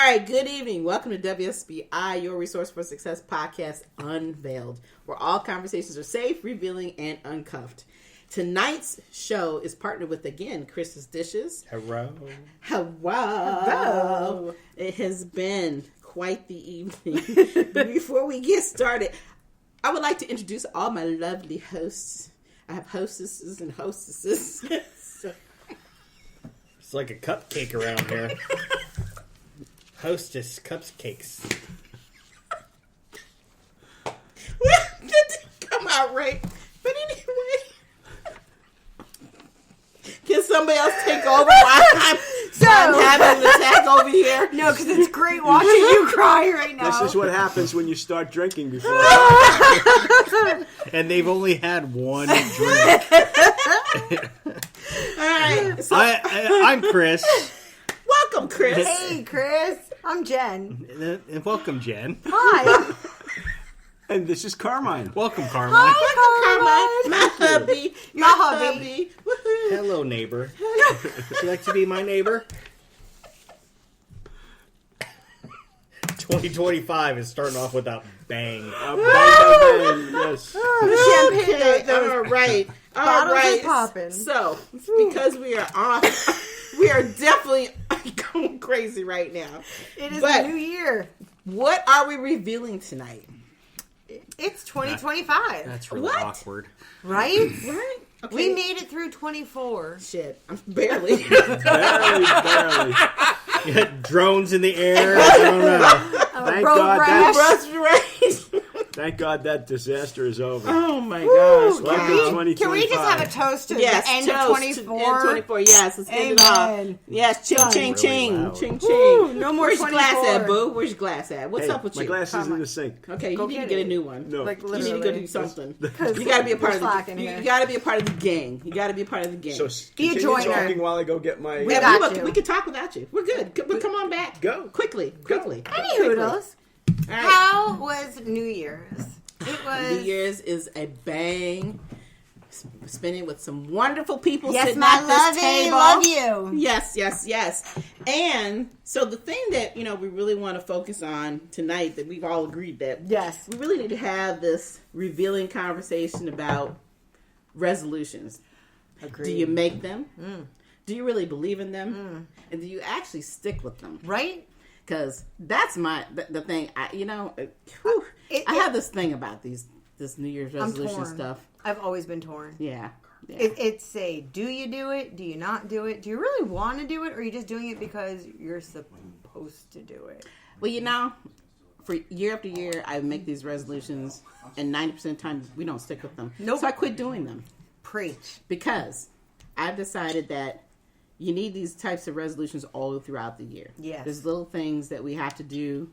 right, good evening. Welcome to WSBI, your resource for success podcast, Unveiled, where all conversations are safe, revealing, and uncuffed. Tonight's show is partnered with, again, Chris's Dishes. Hello. It has been quite the evening. Before we get started, I would like to introduce all my lovely hosts. I have hostesses and hostesses. It's like a cupcake around here. Hostess cupcakes. Well, that didn't come out right. But anyway, can somebody else take over while I'm having an attack over here? No, because it's great watching you cry right now. This is what happens when you start drinking before. And they've only had one drink. All right. So, I'm Chris. welcome, Chris. Hey, Chris. I'm Jen. And welcome, Jenn. Hi. And this is Carmine. Welcome, Carmine. Welcome, Carmine. My hubby. My hubby. Woohoo. Hello, neighbor. Would you like to be my neighbor? 2025 is starting off with a bang. Bang, bang, bang. Yes. Champagne. All right. All Bottles right. are popping. So, because we are on, we are definitely going crazy right now. It is But- a new year. What are we revealing tonight? It's 2025. That's really What? awkward. Right? Right? Okay. We made it through 24. Shit. I'm barely. Barely. You had drones in the air. I don't know. Thank road God, rash. thank God that disaster is over. Oh my gosh. Welcome to Can we just have a 2025. toast to Yes, the end toast of to 24? end 24. Yes, let's end it off. Amen. Yes, ching, ching, Really ching. loud. Ching, Woo, ching. no more Where's your glass 24. at, boo? Where's your glass at? What's Hey, up with my you? glass is in the sink. Okay, you Go need to get get a it. new one. No. Like You need to literally. go do something. 'Cause You got to be a part we're of the. slacking You here. got to be a part of the gang. You got to be a part of the gang. So Be a continue joiner. talking while I go get my... We Yeah, got we you. can talk without you. We're good. But come on back. Go. Quickly. Any Quickly. hoodles. All right. How was New Year's? It was... New Year's is a bang. Spending with some wonderful people Yes, sitting my at this lovey, table. love you. Yes. And so the thing that, we really want to focus on tonight, that we've all agreed that Yes. we really need to have this revealing conversation about resolutions. Agreed. Do you make them? Do you really believe in them? And do you actually stick with them? Right? Because that's the thing. I have this thing about this New Year's resolution torn. stuff. I've always been torn. Yeah. It's a, do you do it? Do you not do it? Do you really want to do it? Or are you just doing it because you're supposed to do it? Well, for year after year, I make these resolutions, and 90% of the time, we don't stick with them. Nope. So I quit doing them Preach. because I've decided that you need these types of resolutions all throughout the year. Yes. There's little things that we have to do,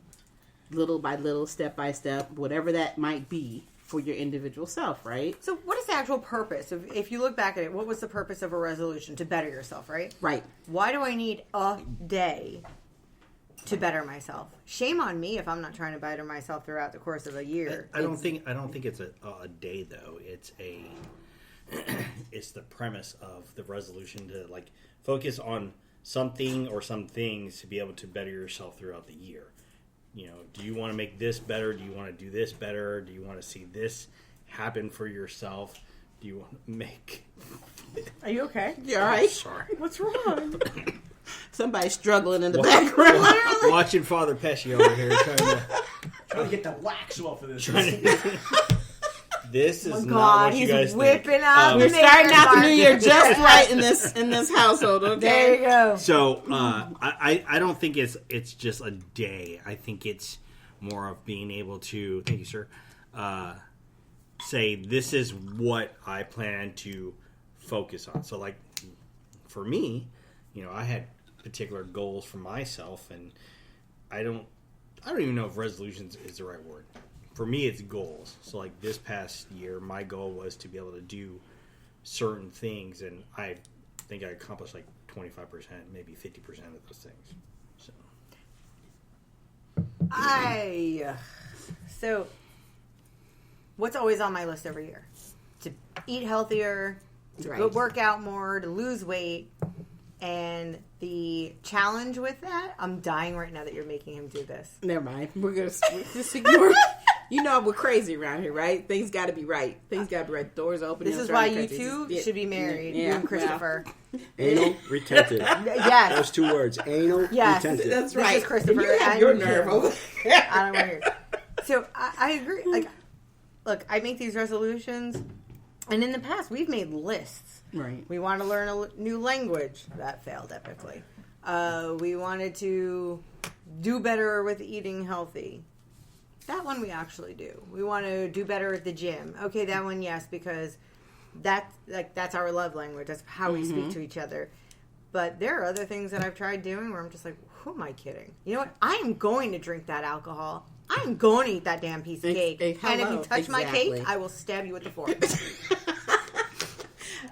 little by little, step by step, whatever that might be for your individual self, right? So what is the actual purpose? If you look back at it, what was the purpose of a resolution? To better yourself, right? Right. Why do I need a day to better myself? Shame on me if I'm not trying to better myself throughout the course of a year. I don't think it's a day though. It's the premise of the resolution to focus on something or some things to be able to better yourself throughout the year. Do you want to make this better? Do you want to do this better? Do you want to see this happen for yourself? Do you want to make... Are you okay? You all right? Sorry. What's wrong? Somebody's struggling in the background. Watching Father Pesce over here Trying to get the wax off of this. This is Oh, not God, what you he's guys whipping think. out. We're the starting out the makeup new year artist. just right in this household, okay? There you go. So I don't think it's just a day. I think it's more of being able to, thank you, sir, say this is what I plan to focus on. So for me, I had particular goals for myself, and I don't even know if resolutions is the right word. For me, it's goals. So this past year, my goal was to be able to do certain things, and I think I accomplished 25%, maybe 50% of those things. So what's always on my list every year? To eat healthier, to Right. go work out more, to lose weight, and the challenge with that, I'm dying right now that you're making him do this. Never mind. We're just ignore. You know we're crazy around here, right? Things got to be right. Things got to be right. Doors open. This is why you two should be married. You and Christopher. Anal retentive. Yes. Those 2 words. Anal retentive. That's This right. is Christopher. You have and your you. nerve over there. I don't want to hear it. So I agree. Like, look, I make these resolutions, and in the past we've made lists. Right. We want to learn a new language. That failed epically. We wanted to do better with eating healthy. That one we actually do. We want to do better at the gym. Okay, that one, yes, because that's our love language. That's how we speak to each other. But there are other things that I've tried doing where I'm just like, who am I kidding? You know what? I am going to drink that alcohol. I am going to eat that damn piece of cake. And if you touch my cake, I will stab you with the fork.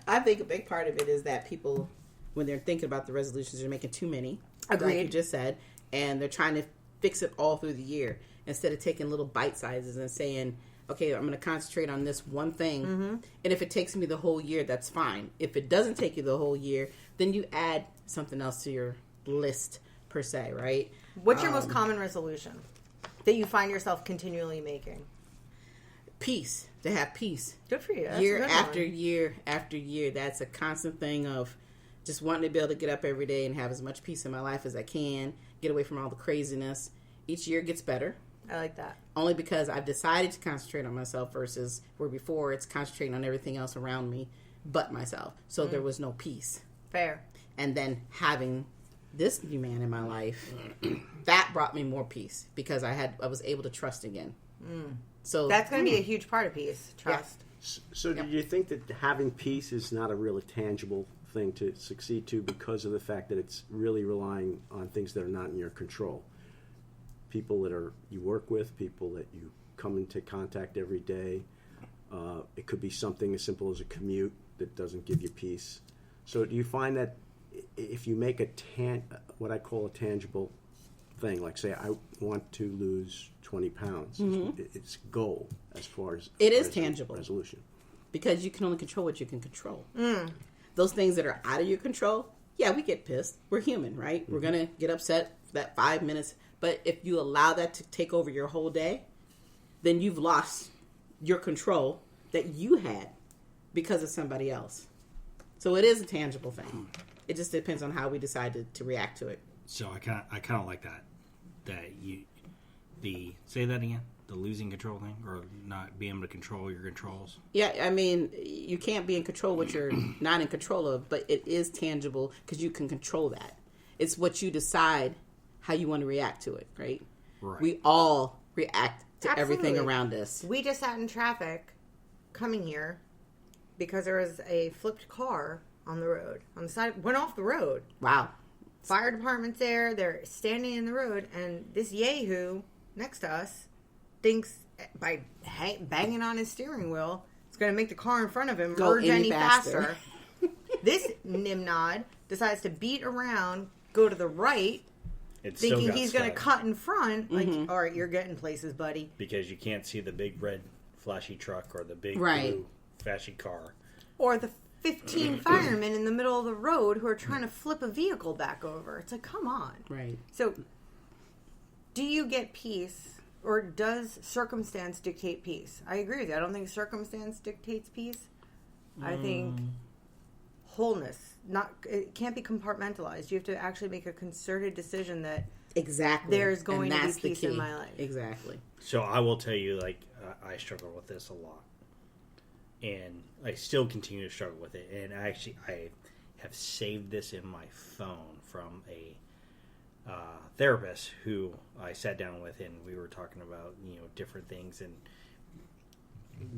I think a big part of it is that people, when they're thinking about the resolutions, they're making too many. Agreed. Like you just said. And they're trying to fix it all through the year instead of taking little bite sizes and saying, okay, I'm going to concentrate on this one thing. And if it takes me the whole year, that's fine. If it doesn't take you the whole year, then you add something else to your list, per se, right? What's your most common resolution that you find yourself continually making? Peace. To have peace. Good for you. That's Year a good after one. year after year. That's a constant thing of just wanting to be able to get up every day and have as much peace in my life as I can, get away from all the craziness. Each year gets better. I like that. Only because I've decided to concentrate on myself versus where before it's concentrating on everything else around me but myself. So there was no peace. Fair. And then having this new man in my life, that brought me more peace because I was able to trust again. So That's going to be a huge part of peace. Trust. So do you think that having peace is not a really tangible thing to succeed to because of the fact that it's really relying on things that are not in your control? People that you work with, people that you come into contact every day. It could be something as simple as a commute that doesn't give you peace. So do you find that if you make what I call a tangible thing, like say I want to lose 20 pounds, it's a goal as far as it is tangible resolution. Because you can only control what you can control. Those things that are out of your control, yeah, we get pissed. We're human, right? We're going to get upset for that 5 minutes. But if you allow that to take over your whole day, then you've lost your control that you had because of somebody else. So it is a tangible thing. It just depends on how we decide to react to it. So I kind of like that. Say that again. The losing control thing, or not being able to control your controls. Yeah, I mean, you can't be in control what you're not in control of, but it is tangible because you can control that. It's what you decide how you want to react to it, right? Right. We all react to everything Absolutely. around us. We just sat in traffic coming here because there was a flipped car on the road. On the side, went off the road. Wow. Fire department's there. They're standing in the road, and this yahoo next to us thinks by banging on his steering wheel, it's going to make the car in front of him Go merge any any faster. faster. This nimnod decides to beat around, go to the right, It still thinking got he's going to stuck cut in front. Like, all right, you're getting places, buddy. because you can't see the big red flashy truck or the big Right. blue flashy car. Or the 15 firemen in the middle of the road who are trying to flip a vehicle back over. It's like, come on. Right. So, do you get peace, or does circumstance dictate peace? I agree with you. I don't think circumstance dictates peace. I think wholeness. It can't be compartmentalized. You have to actually make a concerted decision that Exactly. there's going And to be that's the peace in key. my life. Exactly. So I will tell you, like, I struggle with this a lot. And I still continue to struggle with it. And I have saved this in my phone from a therapist who I sat down with, and we were talking about, different things and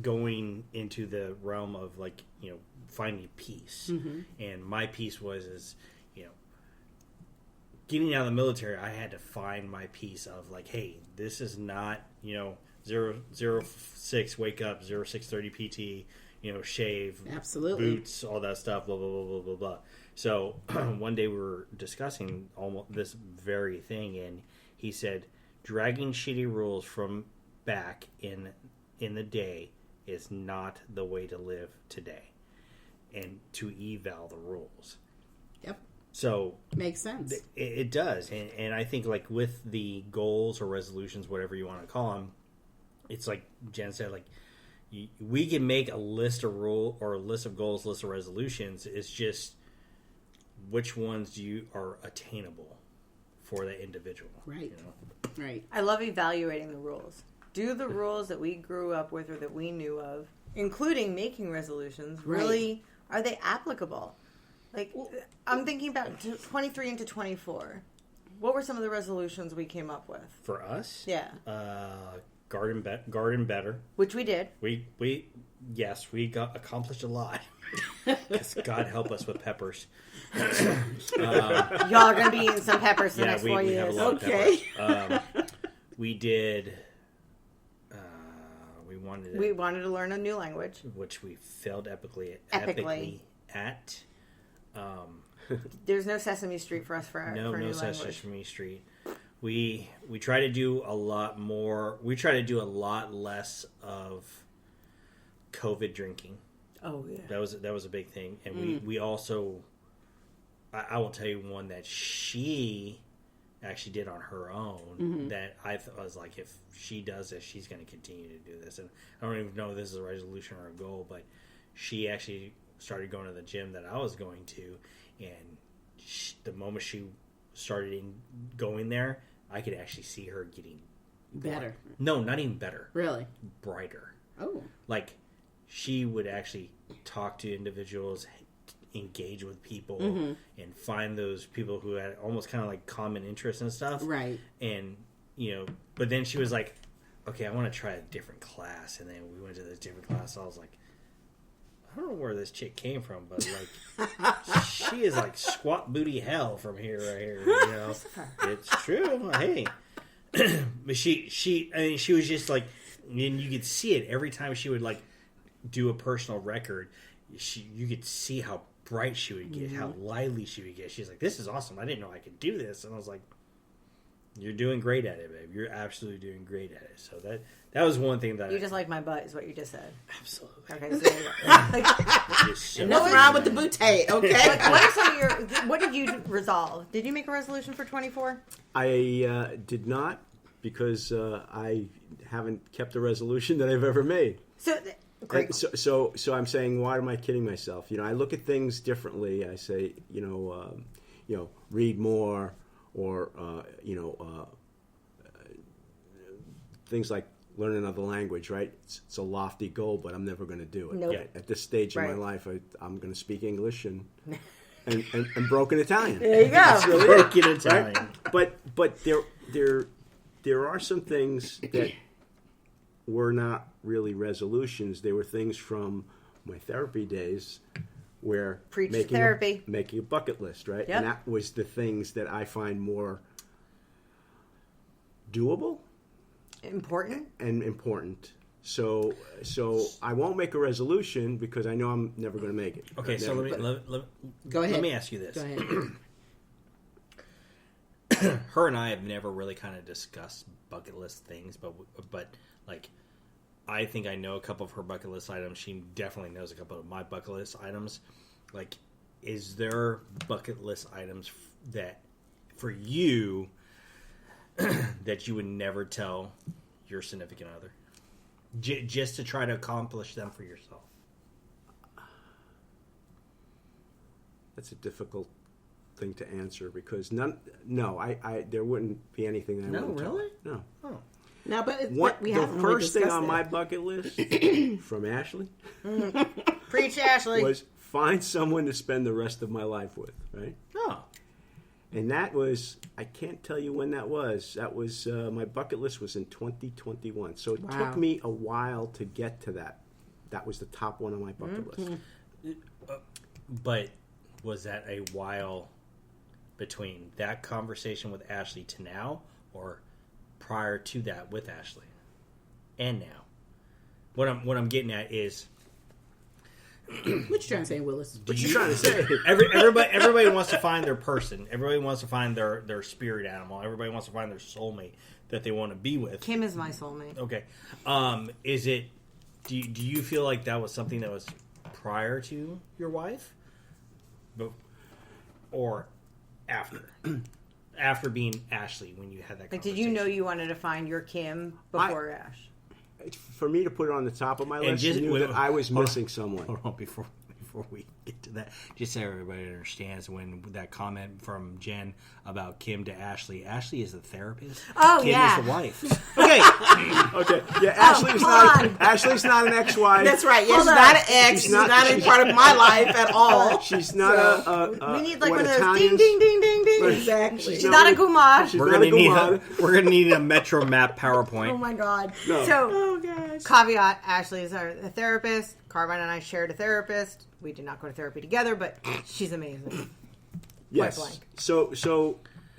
going into the realm of, like, finding peace. And my peace was getting out of the military. I had to find my peace of, like, hey, this is not 06 wake up, 06:30 PT, shave, Absolutely. boots, all that stuff, blah blah blah blah blah blah. So one day we were discussing almost this very thing, and he said, dragging shitty rules from back in the day is not the way to live today, and to eval the rules. Yep. So makes sense. It does, and I think like with the goals or resolutions, whatever you want to call them, it's like Jen said, like we can make a list of a list of goals, list of resolutions. It's just which ones are attainable for the individual. Right. Right. I love evaluating the rules. Do the rules that we grew up with or that we knew of, including making resolutions, really, are they applicable? Like, I'm thinking about 23 into 24. What were some of the resolutions we came up with? For us? Yeah. Garden better. Which we did. We got accomplished a lot. Because God help us with peppers. Y'all are going to be eating some peppers the next 4 years. Have a lot of peppers. We did... We wanted to learn a new language. Which we failed epically at. There's no Sesame Street for us for a new language. No Sesame Street. We try to do a lot more. We try to do a lot less of COVID drinking. Oh yeah, that was a big thing, and we also. I will tell you one that she actually did on her own that I was like, if she does this, she's going to continue to do this. And I don't even know if this is a resolution or a goal, but she actually started going to the gym that I was going to, and the moment she started going there, I could actually see her getting better. No, not even better. Really? Brighter. Oh. Like, she would actually talk to individuals, engage with people, and find those people who had almost kind of like common interests and stuff. Right. And, but then she was like, okay, I want to try a different class. And then we went to this different class. So I was like, I don't know where this chick came from, but like, she is like squat booty hell from here, right here. It's true. Hey, but she was just like, and you could see it every time she would like do a personal record. You could see how bright she would get, how lively she would get. She's like, "This is awesome. I didn't know I could do this," and I was like, "You're doing great at it, babe. You're absolutely doing great at it." So that was one thing that you just like my butt, is what you just said. Absolutely. Okay. So nothing wrong with the bootay. Okay. What did you resolve? Did you make a resolution for 24? I did not, because I haven't kept a resolution that I've ever made. Great. So I'm saying, why am I kidding myself? I look at things differently. I say, read more, or things like learn another language. Right? It's a lofty goal, but I'm never going to do it. Nope. Right? At this stage in my life, I'm going to speak English and broken Italian. There you go. Really broken Italian. Right? But there are some things that were not really resolutions. They were things from my therapy days, where making a bucket list, right? Yep. And that was the things that I find more doable, important. So I won't make a resolution because I know I'm never going to make it. Okay, so go ahead. Let me ask you this. Go ahead. Her and I have never really kind of discussed bucket list things, but like, I think I know a couple of her bucket list items. She definitely knows a couple of my bucket list items. Like, is there bucket list items that, for you, that you would never tell your significant other? Just to try to accomplish them for yourself? That's a difficult thing to answer, because there wouldn't be anything I wouldn't tell. No. Oh. Now, but the first thing on my bucket list from Ashley, preach Ashley, was find someone to spend the rest of my life with. Right? Oh. And that was, I can't tell you when that was. That was, my bucket list was in 2021. So it took me a while to get to that. That was the top one on my bucket list. But was that a while between that conversation with Ashley to now, or prior to that with Ashley and now? What I'm getting at is, what you trying to say, Willis? What you trying to say? Everybody wants to find their person. Everybody wants to find their spirit animal. Everybody wants to find their soulmate that they want to be with. Kim is my soulmate. Okay. Is it? Do you feel like that was something that was prior to your wife, or after being Ashley when you had that Like, conversation. did you know you wanted to find your Kim before Ash? For me to put it on the top of my And list, just- I knew wait, that I was hold on. missing someone. Hold on, before we get to that, just so everybody understands, when that comment from Jen about Kim to Ashley is the therapist. Oh, Kim yeah. is the wife. Okay. Okay, yeah, Ashley's not an ex-wife. That's right. Yeah, Hold she's on. not an ex. She's not a part of my life at all. She's not a We need like what one of those Italians- ding, ding, ding, ding, ding. Exactly. She's not a Kumar. She's We're not gonna a need Gumad. we're gonna need a Metro Map PowerPoint. Oh my God. No. So, Oh gosh. caveat, Ashley is our therapist. Carmine and I shared a therapist. We did not go to therapy together, but she's amazing. Yes. blank.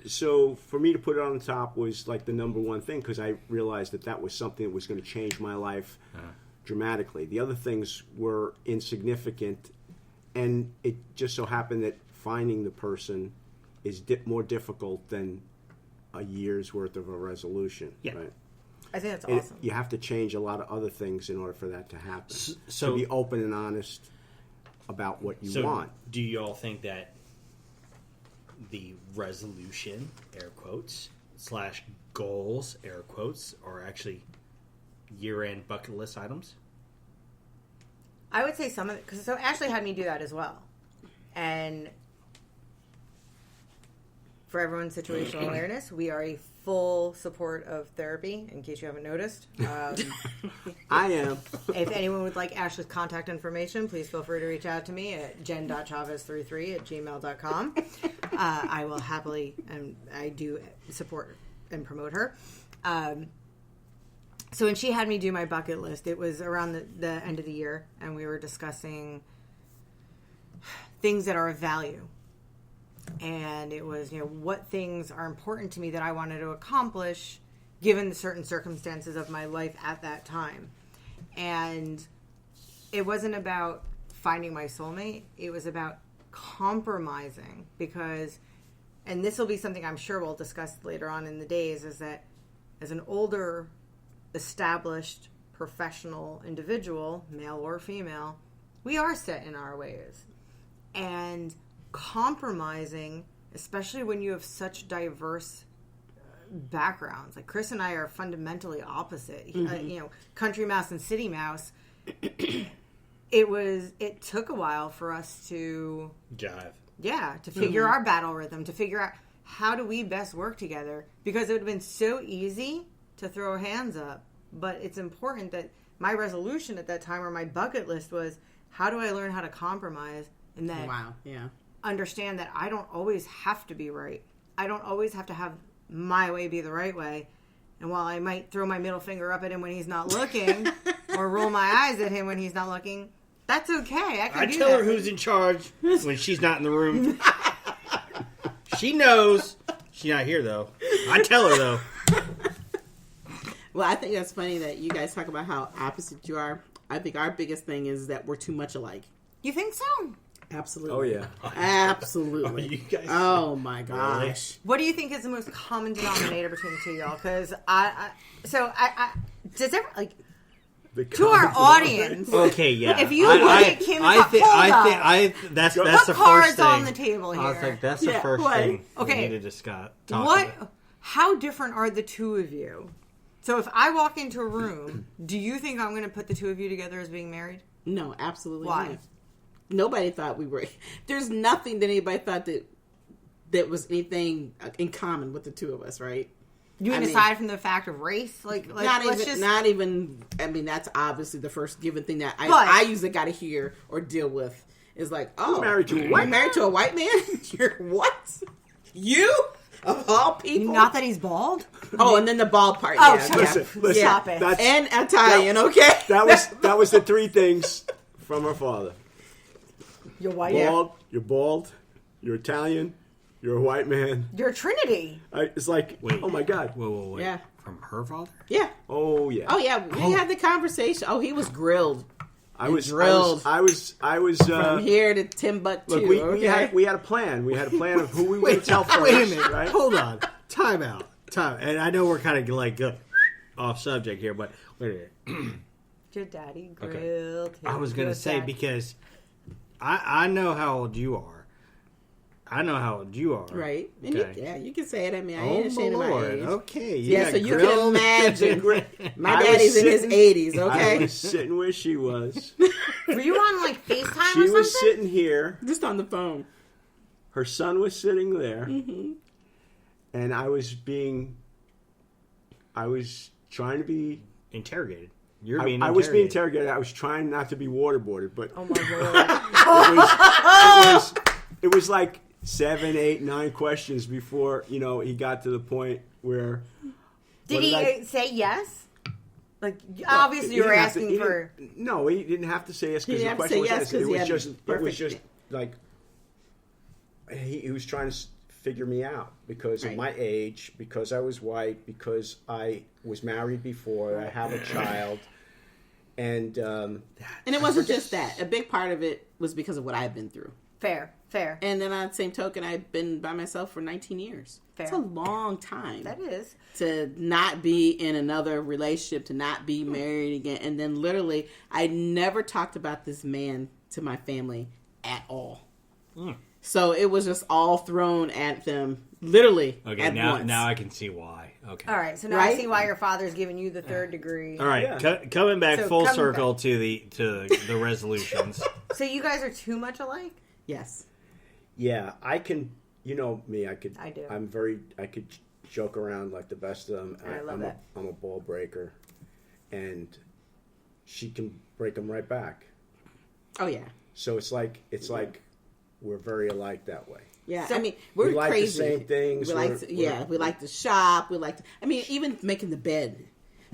So for me to put it on the top was like the number one thing, because I realized that was something that was going to change my life dramatically. The other things were insignificant, and it just so happened that finding the person is more difficult than a year's worth of a resolution. Yeah. Right? I think that's And awesome. you have to change a lot of other things in order for that to happen. So- to be open and honest about what you want. Do you all think that the resolution, air quotes, / goals, air quotes, are actually year-end bucket list items? I would say some of it, because so Ashley had me do that as well. And for everyone's situational awareness, we are a full support of therapy, in case you haven't noticed. I am. If anyone would like Ashley's contact information, please feel free to reach out to me at jen.chavez33@gmail.com. I will happily, and I do support and promote her. So when she had me do my bucket list, it was around the end of the year, and we were discussing things that are of value. And it was, what things are important to me that I wanted to accomplish given the certain circumstances of my life at that time. And it wasn't about finding my soulmate. It was about compromising, because, and this will be something I'm sure we'll discuss later on in the days, is that as an older, established, professional individual, male or female, we are set in our ways. And compromising, especially when you have such diverse backgrounds, like Chris and I are fundamentally opposite. Country mouse and city mouse. It took a while for us to figure our battle rhythm, to figure out how do we best work together, because it would have been so easy to throw hands up. But it's important that my resolution at that time, or my bucket list, was, how do I learn how to compromise, and that understand that I don't always have to be right. I don't always have to have my way be the right way. And while I might throw my middle finger up at him when he's not looking, or roll my eyes at him when he's not looking, that's okay. I tell her who's in charge when she's not in the room. She knows. She's not here, though. I tell her, though. Well, I think that's funny that you guys talk about how opposite you are. I think our biggest thing is that we're too much alike. You think so? Absolutely. Oh, yeah. Absolutely. Oh, you guys- Oh, my gosh. What do you think is the most common denominator between the two of y'all? Because does ever, like, to our audience, Okay, yeah. if you look at Kim, that's the first cards thing on the table I was here. like, that's the first what? thing Okay. we needed to talk about. How different are the two of you? So if I walk into a room, do you think I'm going to put the two of you together as being married? No, absolutely Why? not. Nobody thought we were. There's nothing that anybody thought that was anything in common with the two of us, right? You mean aside from the fact of race? Like not even. I mean, that's obviously the first given thing that But- I usually got to hear or deal with is like, oh, You're married to a white you're married to a white man? You're what? You of all people? Not that he's bald. Oh, and then the bald part. Oh, yeah, shut yeah. up. Listen, Stop it. that's- And Italian, okay? That was the three things from her father. You're white. Bald, you're bald, you're Italian, you're a white man. You're a Trinity. It's like, oh my God. Whoa. Yeah. From her father? Yeah. Oh yeah. Oh yeah. We had the conversation. Oh, he was grilled I was drilled. I was from here to Timbuktu. Look, we okay? had a plan. We had a plan of who we were going to tell first. Wait a minute. Right? Hold on. Time out. And I know we're kind of like off subject here, but wait a minute. Your daddy grilled. I was going to say, because I know how old you are, I know how old you are. Right. And Okay. you can say it. I mean, I Oh, ain't ashamed of my Lord. age. Okay. Yeah, got so you grilled. can imagine. My I was daddy's in his sitting- 80s, I okay? was sitting where she was. Were you on like FaceTime She or something? was sitting here. Just on the phone. Her son was sitting there. Mm-hmm. And I was trying to be... Interrogated. You're I being was being interrogated. interrogated. I was trying not to be waterboarded, but Oh my lord! it was like 7, 8, 9 questions before he got to the point where. Did what he say yes? Like obviously you were asking for. No, he didn't have to say yes because He the didn't have to question say was yes asked. 'cause It he was had just. It was perfect- just like he was trying to figure me out because of Right. my age, because I was white, because I was married before, I have a child, and And it wasn't just that. A big part of it was because of what I've been through. Fair. And then on the same token, I've been by myself for 19 years. Fair. It's a long time. That is. To not be in another relationship, to not be married again. And then literally, I never talked about this man to my family at all. So it was just all thrown at them, literally, Okay, at now once. now I can see why. Okay. All right, so now Right? I see why your father's giving you the third degree. All right, Yeah. coming back So full coming circle to the resolutions. So you guys are too much alike? Yes. yeah, I can. You know me. I could. I do. I could joke around like the best of them. I love that. I'm a ball breaker, and she can break them right back. Oh, yeah. So it's like we're very alike that way. Yeah, So- I mean, we're We like the crazy. same things. We like, we like to shop. We like to, I mean, even making the bed.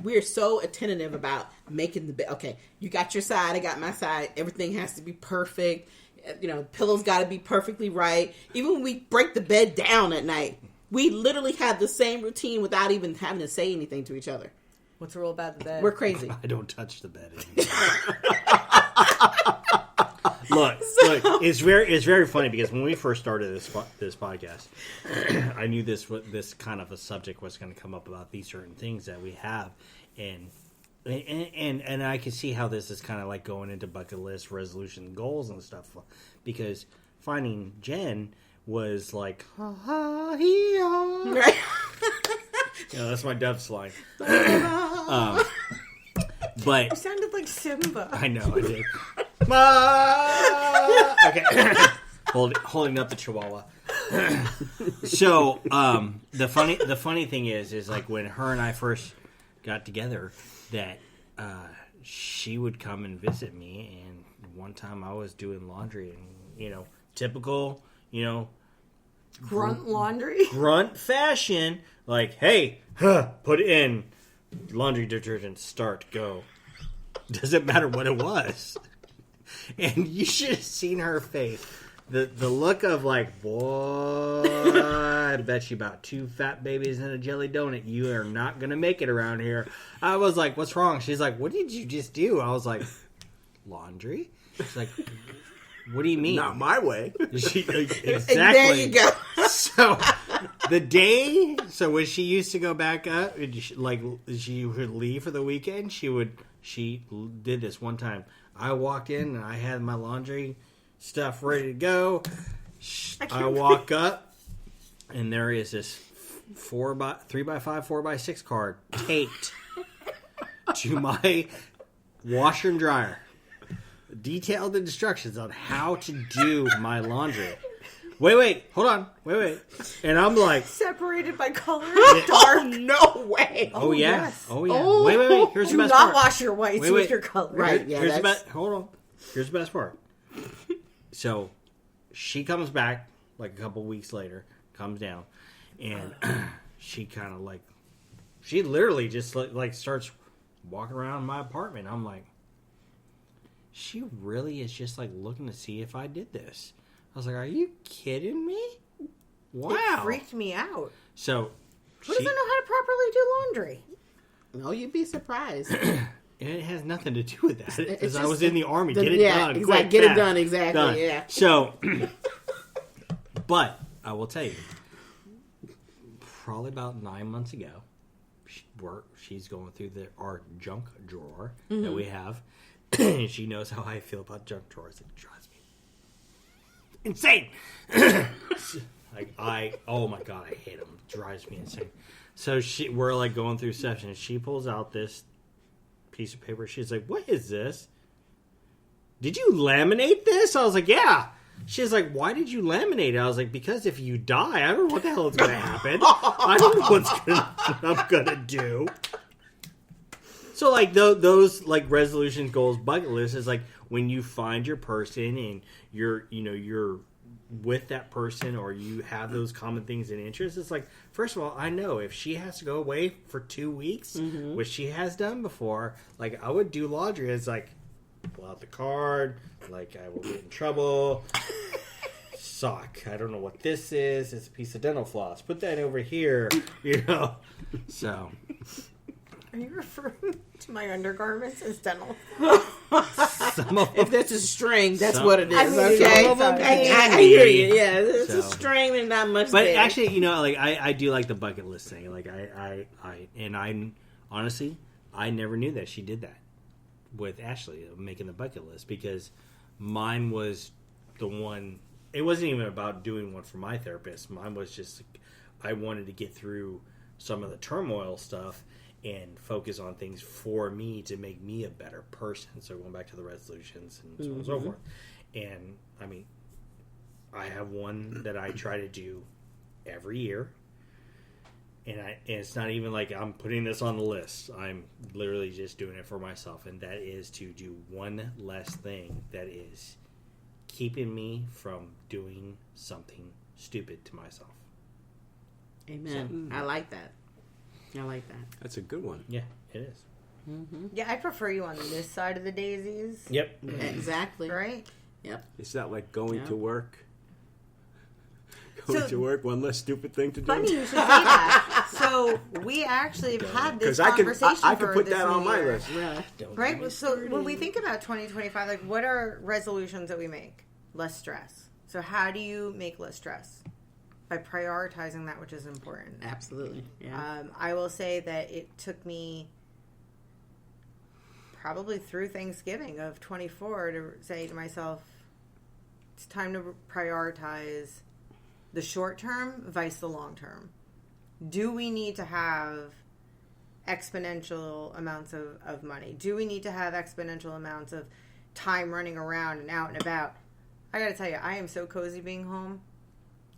We're so attentive about making the bed. Okay, you got your side, I got my side. Everything has to be perfect. Pillows got to be perfectly right. Even when we break the bed down at night, we literally have the same routine without even having to say anything to each other. What's the rule about the bed? We're crazy. I don't touch the bed anymore. Look, it's very funny because when we first started this podcast, I knew this kind of a subject was going to come up about these certain things that we have, and I can see how this is kind of like going into bucket list resolution goals and stuff, because finding Jenn was like, Right? that's my Dove line. You But sounded like Simba. I know I did. Okay, holding up the Chihuahua. So the funny thing is like when her and I first got together, that she would come and visit me, and one time I was doing laundry, and typical Grunt laundry? grunt fashion, like, hey, put it in, laundry detergent, start, go. Doesn't matter what it was. And you should have seen her face. The look of like, boy, I bet you about 2 fat babies and a jelly donut. You are not going to make it around here. I was like, what's wrong? She's like, what did you just do? I was like, laundry? She's like, what do you mean? Not my way. Exactly. There you go. So when she used to go back up, she would leave for the weekend. She did this one time. I walked in and I had my laundry stuff ready to go. I walk up and there is this 3x5, 4x6 card taped to my washer and dryer. Detailed instructions on how to do my laundry. Wait, hold on. Wait. And I'm like, Separated by color? Dark? No way. oh yeah. yes. Oh yeah. Oh. Wait. Here's Do the best not part. wash your whites Wait. with your color. Right. Yeah, Here's the that's- best. Hold on. Here's the best part. So she comes back like a couple weeks later, comes down, and she kind of like, she literally just like starts walking around my apartment. I'm like, she really is just like looking to see if I did this. I was like, are you kidding me? Wow. It freaked me out. So Who doesn't know how to properly do laundry? No, you'd be surprised. it has nothing to do with that. Because I just was in the Army. the- Get it yeah, done. exactly. Quick, Get it fast. done, exactly, yeah. So, but I will tell you, probably about 9 months ago, she's going through our junk drawer that we have. And she knows how I feel about junk drawers. It drives me insane. Oh my God, I hate him. It drives me insane. So we're like going through sessions. She pulls out this piece of paper. She's like, "What is this? Did you laminate this?" I was like, "Yeah." She's like, "Why did you laminate it?" I was like, "Because if you die, I don't know what the hell is going to happen. I don't know what I'm going to do." So like those like resolutions, goals, bucket list is like when you find your person and you're with that person or you have those common things and interests. It's like, first of all, I know if she has to go away for 2 weeks, which she has done before, like I would do laundry. It's like, pull out the card, like I will get in trouble. Sock. I don't know what this is. It's a piece of dental floss. Put that over here, So. Are you referring to my undergarments as dental? If that's a string, that's what it is. I mean, okay, I hear you. Yeah, it's a So. string and not much. But there. actually, like I do like the bucket list thing. Like I honestly, I never knew that she did that with Ashley, making the bucket list, because mine was the one. It wasn't even about doing one for my therapist. Mine was just I wanted to get through some of the turmoil stuff and focus on things for me to make me a better person. So going back to the resolutions and so on and so forth. And I mean, I have one that I try to do every year. And it's not even like I'm putting this on the list. I'm literally just doing it for myself. And that is to do one less thing that is keeping me from doing something stupid to myself. Amen. I like that. That's a good one. Yeah, it is. Yeah, I prefer you on this side of the daisies. Yep. Exactly. Right? Yep. Is that like going Yeah. to work? Going to work, one less stupid thing to do? Funny you should say that. So we actually have had this conversation I could for put this that on my year. list. Yeah. Right? So when we think about 2025, like what are resolutions that we make? Less stress. So how do you make less stress? By prioritizing that which is important. Absolutely. Yeah. I will say that it took me probably through Thanksgiving of 24 to say to myself, it's time to prioritize the short term vice the long term. Do we need to have exponential amounts of money? Do we need to have exponential amounts of time running around and out and about? I gotta tell you, I am so cozy being home.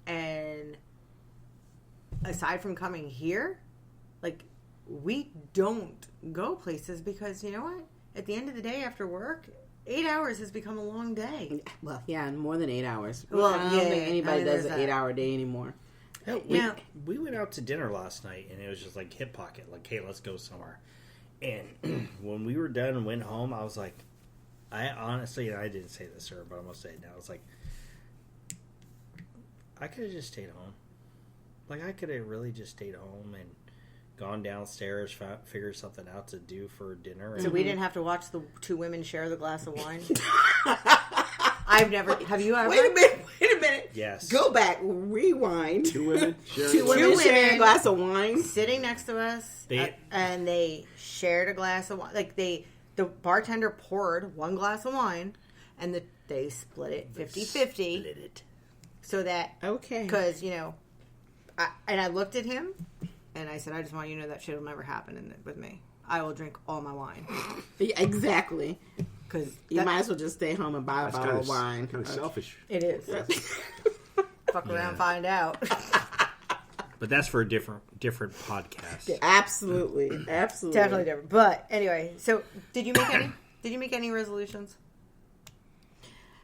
And aside from coming here, like, we don't go places because, you know what? At the end of the day after work, 8 hours has become a long day. Well, yeah, more than 8 hours. Well, I don't think anybody does an that. 8-hour day anymore. We went out to dinner last night, and it was just like hip pocket, like, hey, let's go somewhere. And when we were done and went home, I was like, I honestly, and I didn't say this, sir, but I'm going to say it now. I was like, I could have just stayed home. Like, I could have really just stayed home and gone downstairs, figured something out to do for dinner. So we didn't have to watch the two women share the glass of wine? I've never... Have you ever? Wait a minute. Yes. Go back. Rewind. Two women sharing Two women sharing a glass of wine. Sitting next to us, and they shared a glass of wine. Like, the bartender poured one glass of wine, and they split it 50-50. Split it. So that... Okay. Because, I looked at him, and I said, I just want you to know that shit will never happen with me. I will drink all my wine. Yeah, exactly. Because you might as well just stay home and buy a bottle of wine. Kind of selfish. It is. Fuck around, find out. But that's for a different podcast. Absolutely. Definitely different. But anyway, so did you make any? Did you make any resolutions?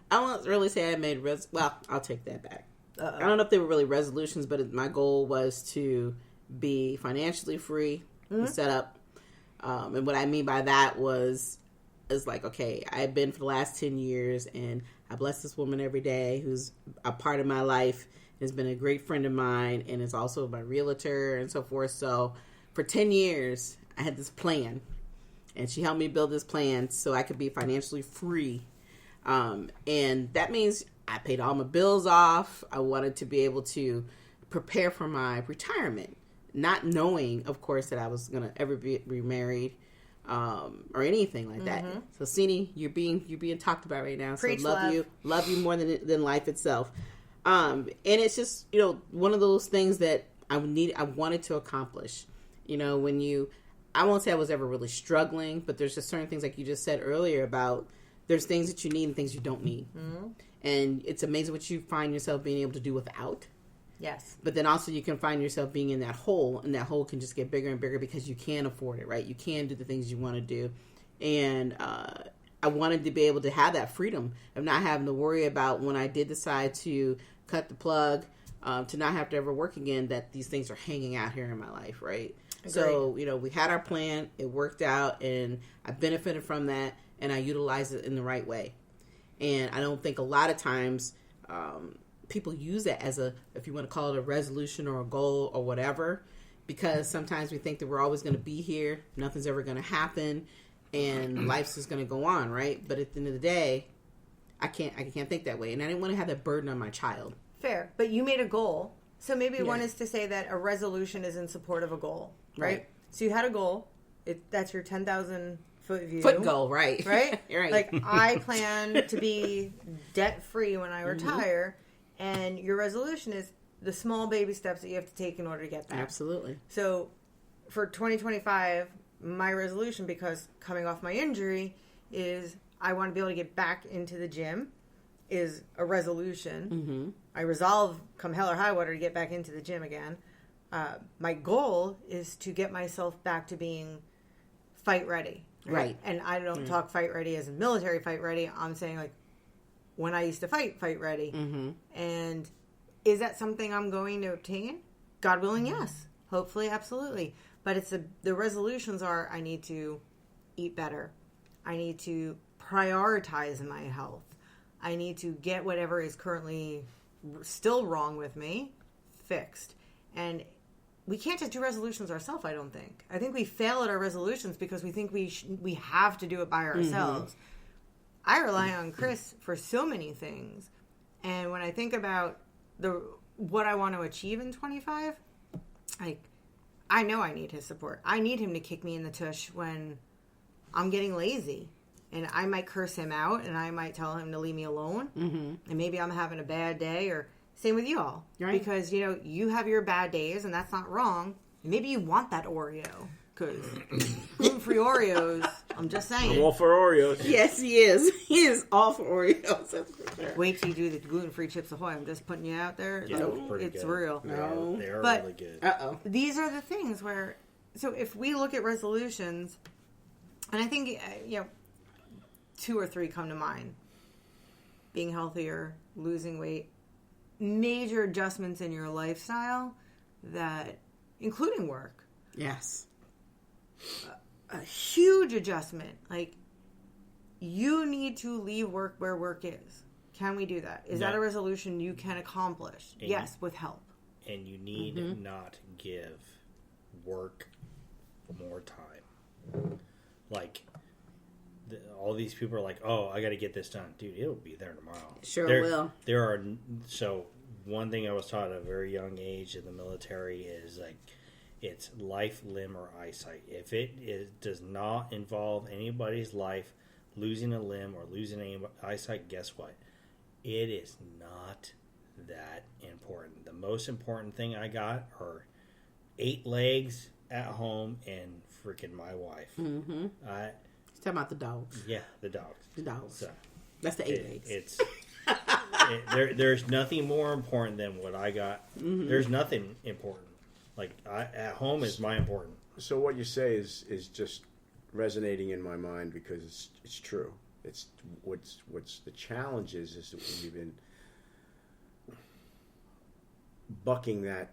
I won't really say I made well, I'll take that back. I don't know if they were really resolutions, but my goal was to be financially free and set up. And what I mean by that is like, okay, I've been for the last 10 years, and I bless this woman every day who's a part of my life, has been a great friend of mine, and is also my realtor and so forth. So for 10 years, I had this plan, and she helped me build this plan so I could be financially free. And that means I paid all my bills off. I wanted to be able to prepare for my retirement, not knowing, of course, that I was going to ever be married. or anything like that. So, Sini, you're being talked about right now. So, Preach, love you more than life itself. And it's just, one of those things that I wanted to accomplish. I won't say I was ever really struggling, but there's just certain things like you just said earlier about there's things that you need and things you don't need. And it's amazing what you find yourself being able to do without. Yes. But then also you can find yourself being in that hole, and that hole can just get bigger and bigger because you can afford it, right? You can do the things you want to do. And I wanted to be able to have that freedom of not having to worry about when I did decide to cut the plug, to not have to ever work again, that these things are hanging out here in my life, right? Agreed. So, we had our plan, it worked out, and I benefited from that, and I utilized it in the right way. And I don't think a lot of times people use that as if you want to call it a resolution or a goal or whatever, because sometimes we think that we're always going to be here, nothing's ever going to happen, and life's just going to go on, right? But at the end of the day, I can't think that way, and I didn't want to have that burden on my child. Fair, but you made a goal, so maybe one is to say that a resolution is in support of a goal, right? So you had a goal. That's your 10,000 foot view. Foot goal, right? Right? Right. Like, I plan to be debt free when I retire, and your resolution is the small baby steps that you have to take in order to get there. Absolutely. So for 2025, my resolution, because coming off my injury, is I want to be able to get back into the gym, is a resolution. I resolve, come hell or high water, to get back into the gym again. My goal is to get myself back to being fight ready. Right. And I don't talk fight ready as in military fight ready. I'm saying, like, when I used to fight ready. And is that something I'm going to obtain? God willing, yes. Hopefully, absolutely. But the resolutions are, I need to eat better. I need to prioritize my health. I need to get whatever is currently still wrong with me fixed. And we can't just do resolutions ourselves, I don't think. I think we fail at our resolutions because we think we have to do it by ourselves. I rely on Chris for so many things. And when I think about what I want to achieve in 25, I know I need his support. I need him to kick me in the tush when I'm getting lazy. And I might curse him out, and I might tell him to leave me alone. And maybe I'm having a bad day, or same with you all. Right. Because, you have your bad days, and that's not wrong. And maybe you want that Oreo, because gluten-free Oreos, I'm just saying. I'm all for Oreos. Yes, he is. He is all for Oreos. That's for sure. Wait till you do the gluten-free Chips Ahoy. I'm just putting you out there. Yeah, it's good. real. They are really good. These are the things where, so if we look at resolutions, and I think, 2 or 3 come to mind. Being healthier, losing weight, major adjustments in your lifestyle, that, including work. Yes. A huge adjustment. Like, you need to leave work where work is. Can we do that? Is that a resolution you can accomplish? Yes, with help. And you need not give work more time. Like, all these people are like, oh, I got to get this done. Dude, it'll be there tomorrow. Sure will. So one thing I was taught at a very young age in the military is, like, it's life, limb, or eyesight. If it does not involve anybody's life, losing a limb or losing any eyesight, guess what? It is not that important. The most important thing I got are 8 legs at home and freaking my wife. He's talking about the dogs. Yeah, the dogs. The dogs. So, that's the 8 legs. It's there's nothing more important than what I got. There's nothing important. Like, at home is my important. So what you say is just resonating in my mind because it's true. It's what's the challenge is that we've been bucking that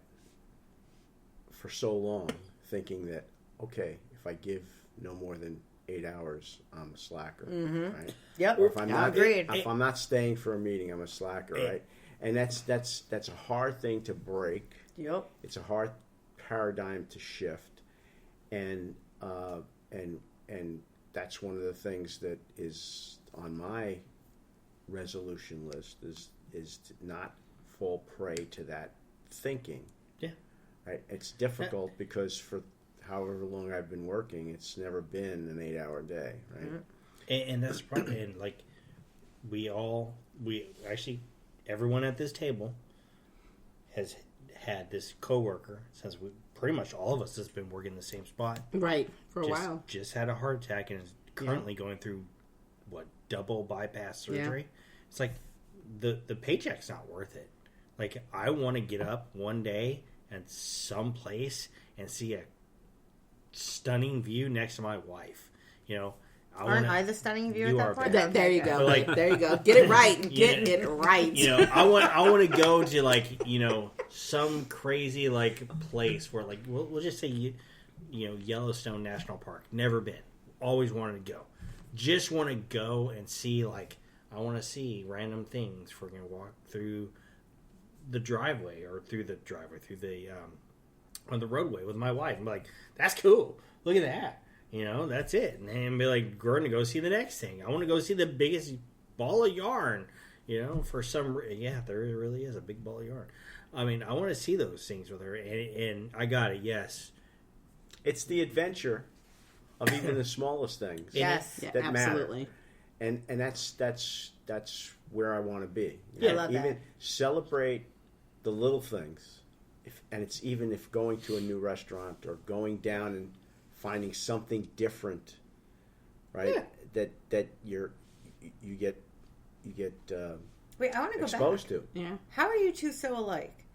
for so long, thinking that, okay, if I give no more than 8 hours, I'm a slacker, right? Yep. Or if I'm not, agreed. if I'm not staying for a meeting, I'm a slacker, right? And that's a hard thing to break. Yep. It's a hard paradigm to shift, and that's one of the things that is on my resolution list is to not fall prey to that thinking. Yeah. Right. It's difficult because for however long I've been working, it's never been an 8-hour day, right? Mm-hmm. And that's probably, and like, everyone at this table has had this coworker since pretty much all of us has been working in the same spot. Right, for a while. Just had a heart attack and is currently going through, double bypass surgery. Yeah. It's like, the paycheck's not worth it. Like, I want to get up one day and someplace and see a stunning view next to my wife. You know, Aren't I the stunning view at that point? There you go. Like, there you go. Get it right. Get it right. You know, I want to go to, like, you know, some crazy, like, place where, like, we'll just say, you know, Yellowstone National Park. Never been. Always wanted to go. Just want to go and see, like, I want to see random things. If we're going to walk through the driveway or through the on the roadway with my wife. I'm like, that's cool. Look at that. You know, that's it. And then be like, we're going to go see the next thing. I want to go see the biggest ball of yarn. You know, for some there really is a big ball of yarn. I mean, I want to see those things with her. And I got it, yes. It's the adventure of even the smallest things. Yes. That absolutely. Matter. And that's where I want to be. I love even that. Celebrate the little things. It's even if going to a new restaurant or going down and finding something different, right? Yeah. That you get Wait, I want to go exposed back. to. Yeah. How are you two so alike?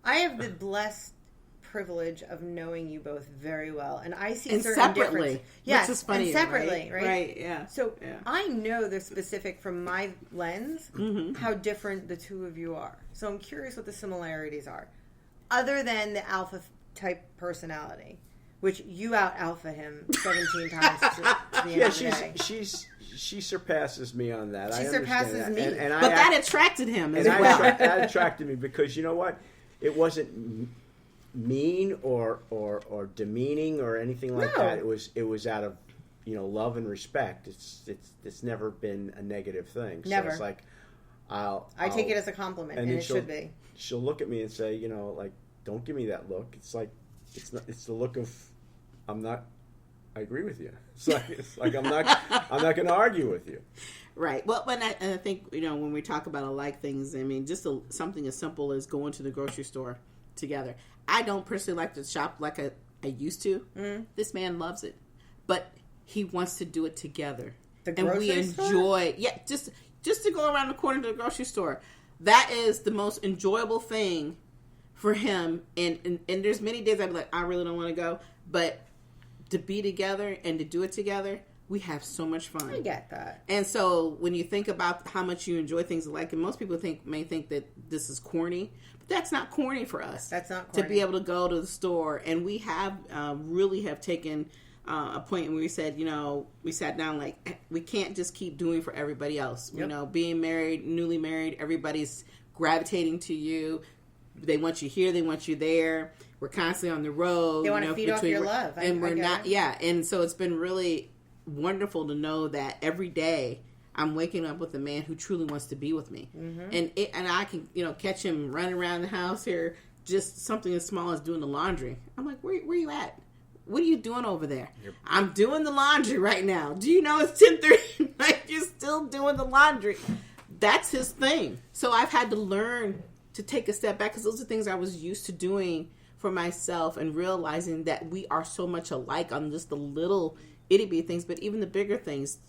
I have the blessed privilege of knowing you both very well, and I see and certain separately. differences. Yes, which is funny, and separately, right? Right, yeah. So yeah. I know the specific from my lens how different the two of you are. So I'm curious what the similarities are, other than the alpha type personality, which you out alpha him 17 times to the end of the day. She surpasses me on that. She I surpasses understand me. that. And But that attracted him as well. That attracted me because you know what? It wasn't mean or demeaning or anything like that. It was out of love and respect. It's never been a negative thing. Never. So it's like I take it as a compliment, and it should be. She'll look at me and say, like, don't give me that look. It's like it's the look of I agree with you. It's like I'm not going to argue with you. Right. Well, and I think when we talk about alike things, I mean, just something as simple as going to the grocery store together. I don't personally like to shop like I used to. This man loves it, but he wants to do it together, and we enjoy. Yeah, just to go around the corner to the grocery store. That is the most enjoyable thing for him. And there's many days I'd be like, I really don't want to go, but to be together and to do it together, we have so much fun. I get that. And so when you think about how much you enjoy things alike, and most people may think that this is corny, but that's not corny for us. That's not corny. To be able to go to the store. And we have really have taken a point where we said, we sat down like, we can't just keep doing for everybody else. Yep. Being married, newly married, everybody's gravitating to you. They want you here, they want you there. We're constantly on the road. They want to feed off your love. And we're not, and so it's been really wonderful to know that every day I'm waking up with a man who truly wants to be with me. And I can, catch him running around the house here, just something as small as doing the laundry. I'm like, where you at? What are you doing over there? I'm doing the laundry right now. Do you know it's 10:30? Like, you're still doing the laundry. That's his thing. So I've had to learn to take a step back because those are things I was used to doing for myself and realizing that we are so much alike on just the little itty-bitty things, but even the bigger things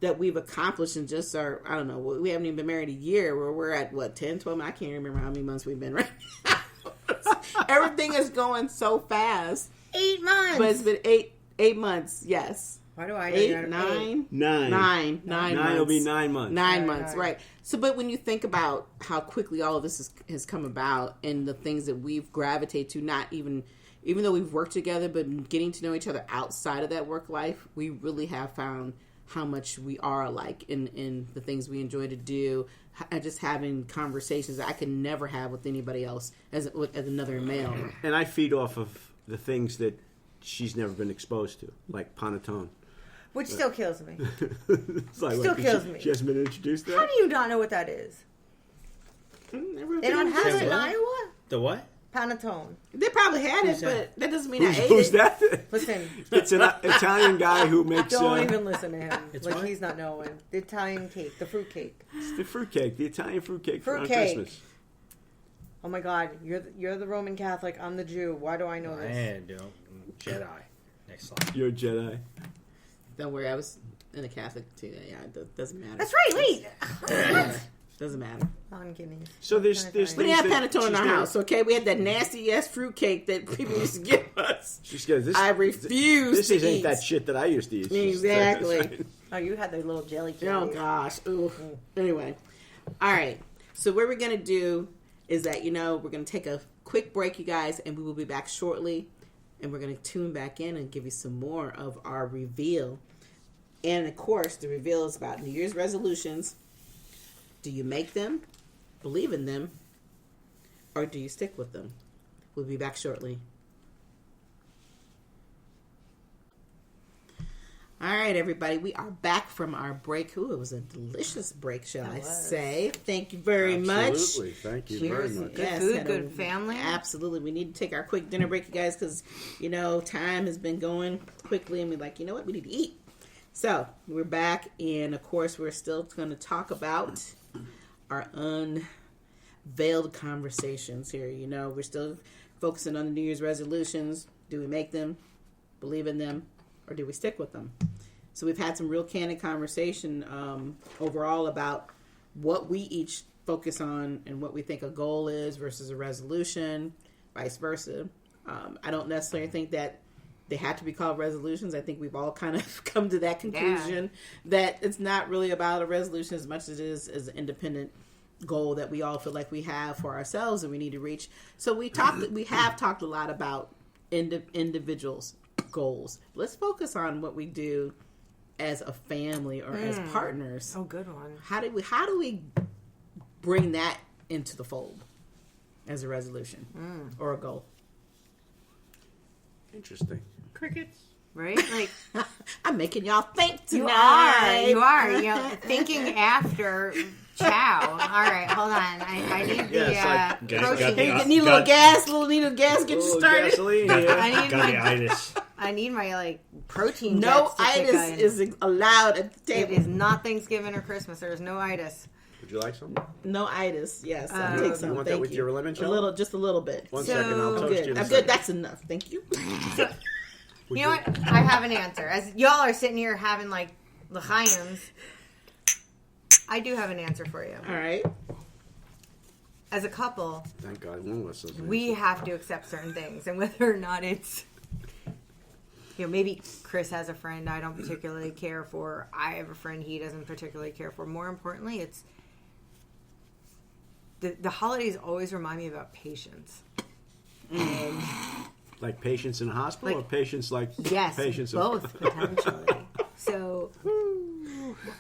that we've accomplished in just our, I don't know, we haven't even been married a year where we're at, 10, 12, I can't remember how many months we've been right now. Everything is going so fast. 8 months. But it's been eight months, yes. Why do I know 8, 9? 9 months. It'll be 9 months. 9 months, right. So, but when you think about how quickly all of this has come about and the things that we've gravitated to, not even though we've worked together, but getting to know each other outside of that work life, we really have found how much we are alike in the things we enjoy to do, just having conversations that I can never have with anybody else as another male. And I feed off of the things that she's never been exposed to, like panettone. Which still kills me. Still kills me. She hasn't been introduced to that? How do you not know what that is? They don't have it in Iowa? The what? Panettone. They probably had Who's it, that? but that doesn't mean I ate Who's it. that? Listen, It's an Italian guy who makes don't even listen to him. It's Like what? he's not knowing. The Italian cake, the fruit cake. it's the fruitcake, the Italian fruitcake for on Fruitcake. Christmas. Oh my God, you're the Roman Catholic. I'm the Jew. Why do I know this? And Jedi. Next slide. You're a Jedi. Don't worry, I was in a Catholic too. Yeah, it doesn't matter. That's right. Wait. Doesn't matter. Non-guineas. So there's We things didn't have that panettone in she's our gonna- house, okay? We had that nasty ass fruitcake that people used to give us. She's got this. I refuse This to ain't eat. that shit that I used to eat. Exactly. Oh, you had the little jelly Oh candies. gosh. Ooh. Anyway, all right. So what we're gonna do is that we're gonna take a quick break, you guys, and we will be back shortly, and we're gonna tune back in and give you some more of our reveal. And of course, the reveal is about New Year's resolutions. Do you make them, believe in them, or do you stick with them? We'll be back shortly. All right, everybody, we are back from our break. Ooh, it was a delicious break, shall I say. Thank you very much. Absolutely. Thank you very Cheers. much. Good Yes, food, had good family. Absolutely. We need to take our quick dinner break, you guys, because, time has been going quickly, and we're like, you know what? We need to eat. So, we're back, and, of course, we're still going to talk about our unveiled conversations here. We're still focusing on the New Year's resolutions. Do we make them, believe in them, or do we stick with them? So we've had some real candid conversation overall about what we each focus on and what we think a goal is versus a resolution, vice versa. I don't necessarily think that they have to be called resolutions. I think we've all kind of come to that conclusion that it's not really about a resolution as much as it is as an independent goal that we all feel like we have for ourselves and we need to reach. So we have talked a lot about individuals' goals. Let's focus on what we do as a family or as partners. Oh, good one. How do we bring that into the fold as a resolution or a goal? Interesting. Crickets. Right? Like I'm making y'all think tonight. you are. Thinking after chow. All right, hold on. I need the Yeah, it's like- protein. Hey, need a little gas, get you Little started. gasoline I here. need Got the my itis. I need my protein. No jets to kick itis in. is allowed at the It table. is not Thanksgiving or Christmas. There is no itis. Would you like some? No itis. Yes, I'll take some. You want that Thank with your lemon A shell? little, just a little bit. One So- second, I'll I'm toast good. you. in a I'm good. second. That's enough. Thank you. Would You know what? I have an answer. As y'all are sitting here having l'chaim, I do have an answer for you. All right. As a couple, Thank God one of us is. we have to accept certain things, and whether or not it's, maybe Chris has a friend I don't particularly care for. I have a friend he doesn't particularly care for. More importantly, it's the holidays always remind me about patience. And Like patients in a hospital Like- or patients like yes, patients both potentially. So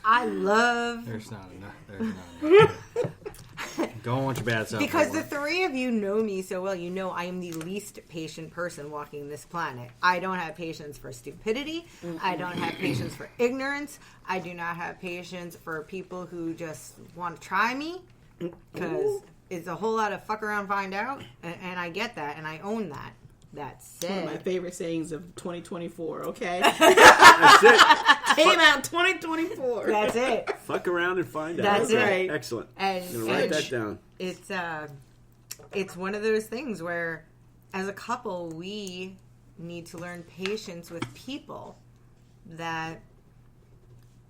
I love. There's not enough. There's not enough. Don't want your bad self. Because the three of you know me so well, you know I am the least patient person walking this planet. I don't have patience for stupidity. I don't have patience for ignorance. I do not have patience for people who just want to try me. Because it's a whole lot of fuck around, find out. And I get that, and I own that. That One of my said, favorite sayings of 2024. Okay, That's it. came out 2024. that's it. Fuck around and find out. That's Okay, it. Excellent. And I'm gonna write that down. it's one of those things where, as a couple, we need to learn patience with people that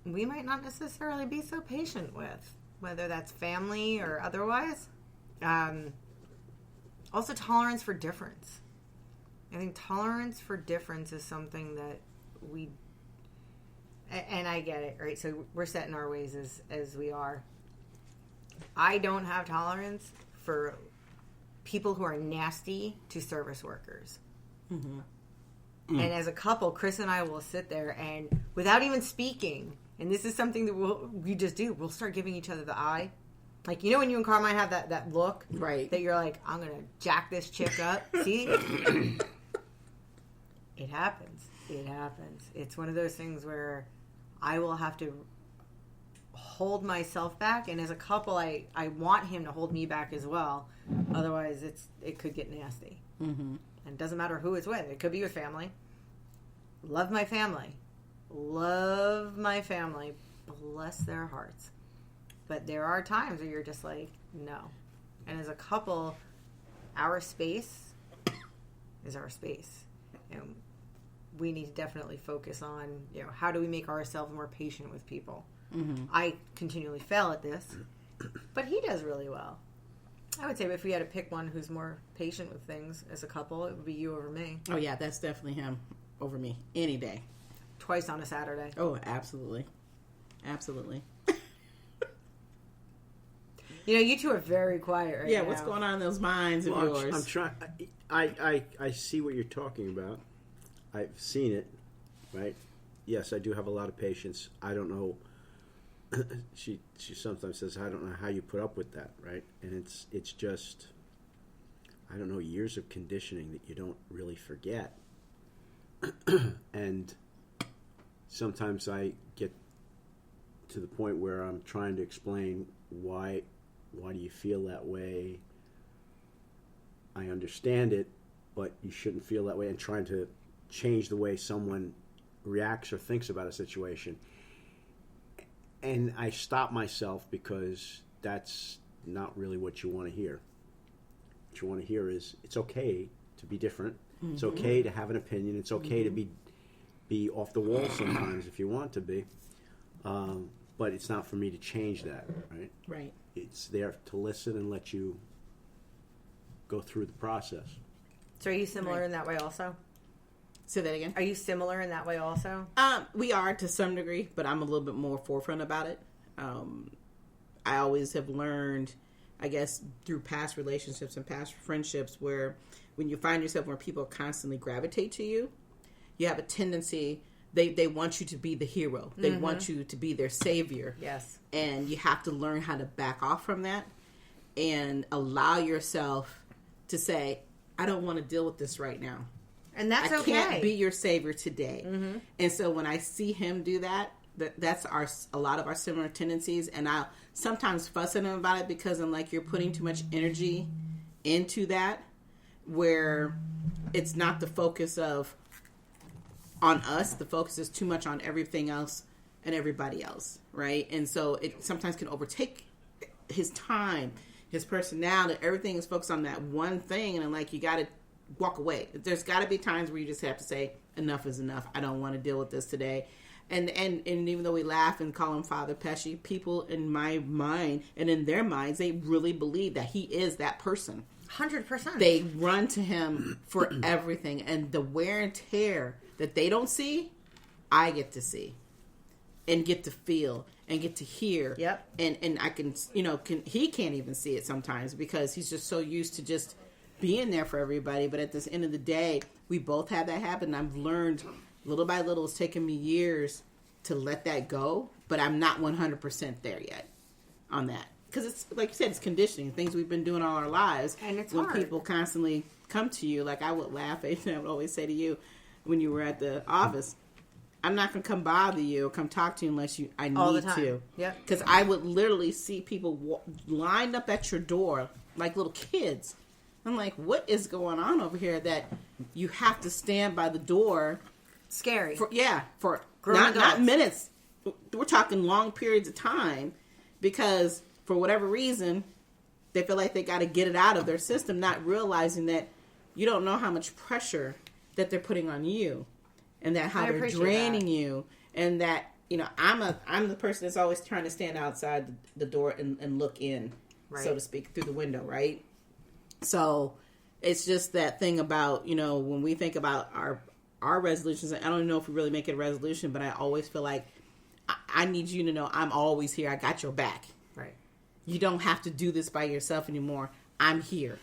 we might not necessarily be so patient with, whether that's family or otherwise. Also, tolerance for difference. I think tolerance for difference is something that we, and I get it, right? So we're set in our ways as we are. I don't have tolerance for people who are nasty to service workers. Mm-hmm. And as a couple, Chris and I will sit there and, without even speaking, and this is something that we just do, we'll start giving each other the eye. Like, when you and Carmine have that look, Right. that you're like, I'm going to jack this chick up. See? It happens. It happens. It's one of those things where I will have to hold myself back, and as a couple, I want him to hold me back as well. Otherwise, it could get nasty. Mm-hmm. And it doesn't matter who it's with. It could be with family. Love my family. Love my family. Bless their hearts. But there are times where you're just like, no. And as a couple, our space is our space. And we need to definitely focus on, how do we make ourselves more patient with people? Mm-hmm. I continually fail at this, but he does really well. I would say if we had to pick one who's more patient with things as a couple, it would be you over me. Oh, yeah, that's definitely him over me. Any day. Twice on a Saturday. Oh, absolutely. Absolutely. You two are very quiet right now. Yeah, what's going on in those minds of yours? I'm trying. I see what you're talking about. I've seen it, right? Yes, I do have a lot of patience. I don't know. She sometimes says, I don't know how you put up with that, right? And it's just, I don't know, years of conditioning that you don't really forget. And sometimes I get to the point where I'm trying to explain why do you feel that way? I understand it, but you shouldn't feel that way, and trying to change the way someone reacts or thinks about a situation. And I stop myself because that's not really what you want to hear. What you want to hear is it's okay to be different. Mm-hmm. It's okay to have an opinion. It's okay to be off the wall sometimes if you want to be. But it's not for me to change that, right? Right. It's there to listen and let you go through the process. So are you similar in that way also? Say that again. Are you similar in that way also? We are to some degree, but I'm a little bit more forefront about it. I always have learned, I guess, through past relationships and past friendships, where when you find yourself where people constantly gravitate to you, you have a tendency, they want you to be the hero. They want you to be their savior. Yes. And you have to learn how to back off from that and allow yourself to say, I don't want to deal with this right now. And that's okay. I can't be your savior today. Mm-hmm. And so when I see him do that, that's a lot of our similar tendencies. And I'll sometimes fuss at him about it because I'm like, you're putting too much energy into that, where it's not the focus on us. The focus is too much on everything else and everybody else, right? And so it sometimes can overtake his time, his personality. Everything is focused on that one thing. And I'm like, you got to walk away. There's got to be times where you just have to say, enough is enough. I don't want to deal with this today. And even though we laugh and call him Father Pesce, people in my mind and in their minds, they really believe that he is that person. 100%. They run to him for everything. And the wear and tear that they don't see, I get to see and get to feel and get to hear. Yep. And I can, he can't even see it sometimes because he's just so used to just being there for everybody. But at this end of the day, we both have that habit, and I've learned little by little. It's taken me years to let that go, but I'm not 100% there yet on that, because it's like you said, it's conditioning, things we've been doing all our lives. And it's when hard. People constantly come to you, like I would laugh at, I would always say to you when you were at the office, I'm not going to come bother you or come talk to you unless I need all the time. to. Yep. Because I would literally see people lined up at your door like little kids. I'm like, what is going on over here that you have to stand by the door? Scary. For Grown not minutes. We're talking long periods of time, because for whatever reason, they feel like they got to get it out of their system, not realizing that you don't know how much pressure that they're putting on you, and that how they're draining you, and that I'm the person that's always trying to stand outside the door and look in, so to speak, through the window, right? So it's just that thing about, when we think about our resolutions, I don't know if we really make it a resolution, but I always feel like I need you to know I'm always here. I got your back. Right. You don't have to do this by yourself anymore. I'm here.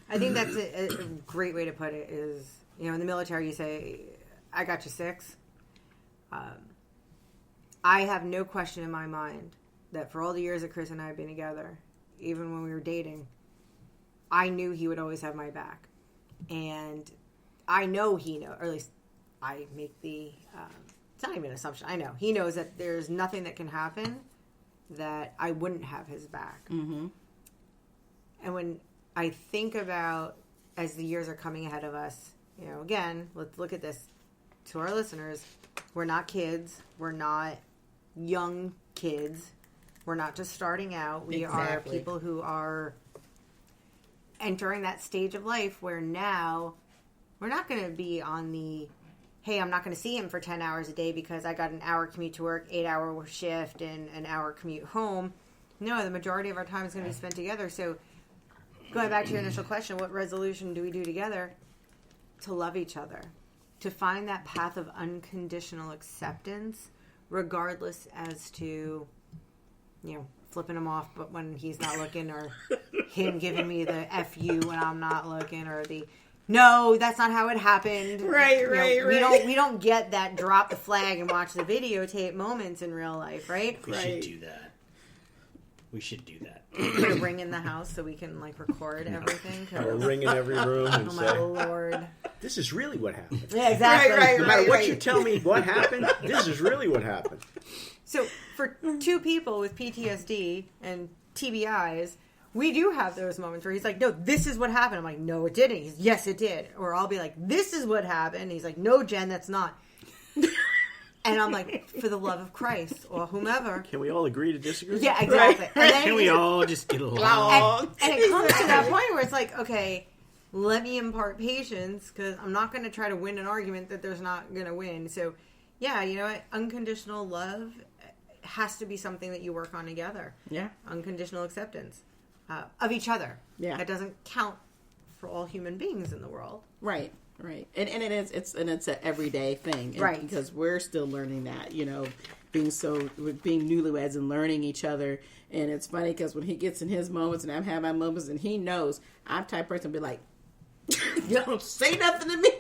I think that's a great way to put it is, in the military you say, I got you 6. I have no question in my mind that for all the years that Chris and I have been together, even when we were dating, I knew he would always have my back. And I know he knows, or at least I make the, it's not even an assumption. I know. He knows that there's nothing that can happen that I wouldn't have his back. Mm-hmm. And when I think about, as the years are coming ahead of us, you know, again, let's look at this to our listeners. We're not kids. We're not young kids. We're not just starting out. We are people who are entering that stage of life where now we're not going to be on the, hey, I'm not going to see him for 10 hours a day because I got an hour commute to work, 8-hour shift, and an hour commute home. No, the majority of our time is going to be spent together. So going back to your initial question, what resolution do we do together? To love each other. To find that path of unconditional acceptance, regardless as to, you know, flipping him off but when he's not looking, or him giving me the F you when I'm not looking, or the, no, that's not how it happened. Right. We don't get that drop the flag and watch the videotape moments in real life, right? We should do that. We should do that. Put a ring in the house so we can like record everything. A ring in every room and Oh my Lord! this is really what happened. Yeah, exactly. Right. No matter what you tell me what happened, this is really what happened. So for two people with PTSD and TBIs, we do have those moments where he's like, no, this is what happened. I'm like, no, it didn't. He's, yes, it did. Or I'll be like, this is what happened. He's like, no, Jen, that's not. And I'm like, for the love of Christ, or whomever. Can we all agree to disagree? Yeah, exactly. And then Can we all just get along? and it comes to that point where it's like, okay, let me impart patience, because I'm not going to try to win an argument that there's not going to win. So, yeah, you know what? Unconditional love has to be something that you work on together. Yeah. Unconditional acceptance of each other. Yeah. That doesn't count for all human beings in the world. Right. And it's an everyday thing. Right. Because we're still learning that, you know, being newlyweds and learning each other. And it's funny because when he gets in his moments and I'm having my moments and he knows, I'm the type of person to be like, don't say nothing to me.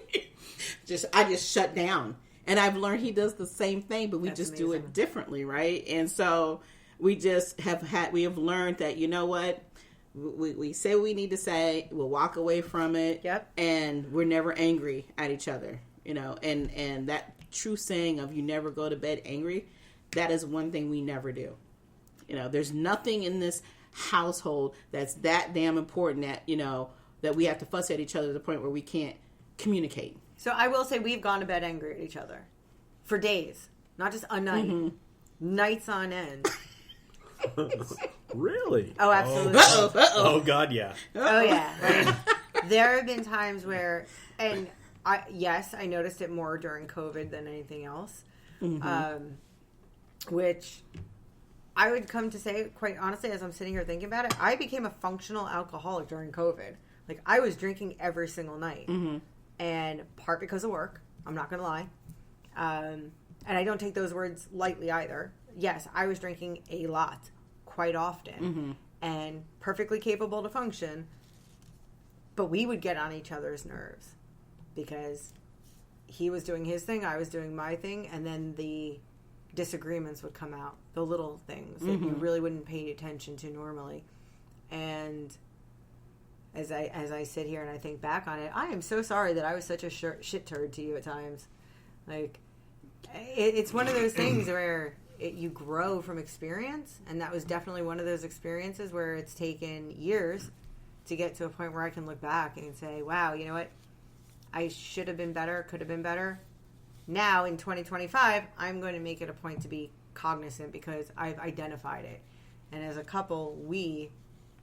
I just shut down. And I've learned he does the same thing, but we That's just amazing. do it differently, right? And so we have learned that, you know what? We say what we need to say. We'll walk away from it. Yep. And we're never angry at each other, you know. And that true saying of you never go to bed angry, that is one thing we never do. You know, there's nothing in this household that's that damn important that, you know, that we have to fuss at each other to the point where we can't communicate. So I will say we've gone to bed angry at each other for days, not just a night, nights on end. Really? Oh, absolutely. Oh, God, yeah. Oh, yeah. Like, there have been times where, and I noticed it more during COVID than anything else, which I would come to say, quite honestly, as I'm sitting here thinking about it, I became a functional alcoholic during COVID. Like, I was drinking every single night. And part because of work, I'm not going to lie. And I don't take those words lightly either. Yes, I was drinking a lot, quite often, and perfectly capable to function. But we would get on each other's nerves because he was doing his thing, I was doing my thing, and then the disagreements would come out, the little things that you really wouldn't pay attention to normally. And as I sit here and I think back on it, I am so sorry that I was such a shit turd to you at times. Like, it's one of those things where you grow from experience, and that was definitely one of those experiences where it's taken years to get to a point where I can look back and say, wow, you know what? I should have been better, could have been better. Now, in 2025, I'm going to make it a point to be cognizant because I've identified it. And as a couple, we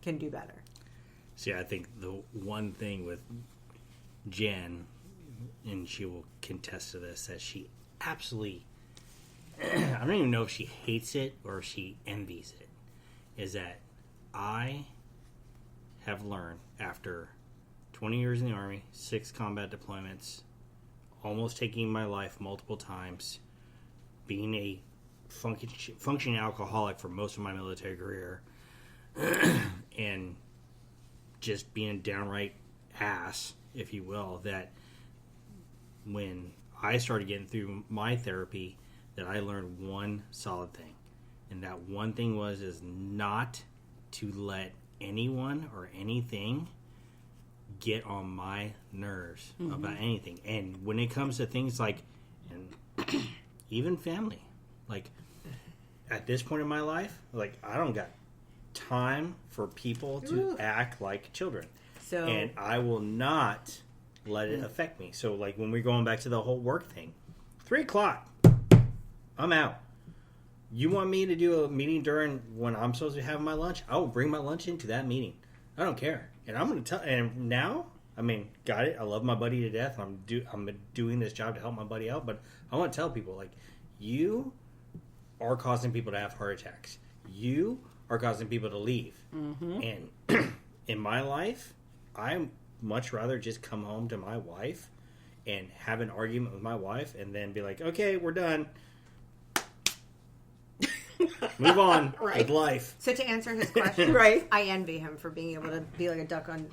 can do better. See, I think the one thing with Jen, and she will contest to this, that she absolutely, I don't even know if she hates it or if she envies it, is that I have learned after 20 years in the Army, 6 combat deployments, almost taking my life multiple times, being a functioning alcoholic for most of my military career, and just being a downright ass, if you will, that when I started getting through my therapy, that I learned one solid thing. And that one thing is not to let anyone or anything get on my nerves about anything. And when it comes to things like, and even family, like, at this point in my life, like, I don't got time for people to act like children. So, and I will not let it affect me. So, like, when we're going back to the whole work thing, 3:00, I'm out. You want me to do a meeting during when I'm supposed to have my lunch? I will bring my lunch into that meeting. I don't care. And I'm going to tell. And now, I mean, got it. I love my buddy to death. I'm doing this job to help my buddy out. But I want to tell people, like, you are causing people to have heart attacks. You are causing people to leave. Mm-hmm. And in my life, I much rather just come home to my wife and have an argument with my wife and then be like, okay, we're done. Move on with life. So to answer his question, right? I envy him for being able to be like a duck on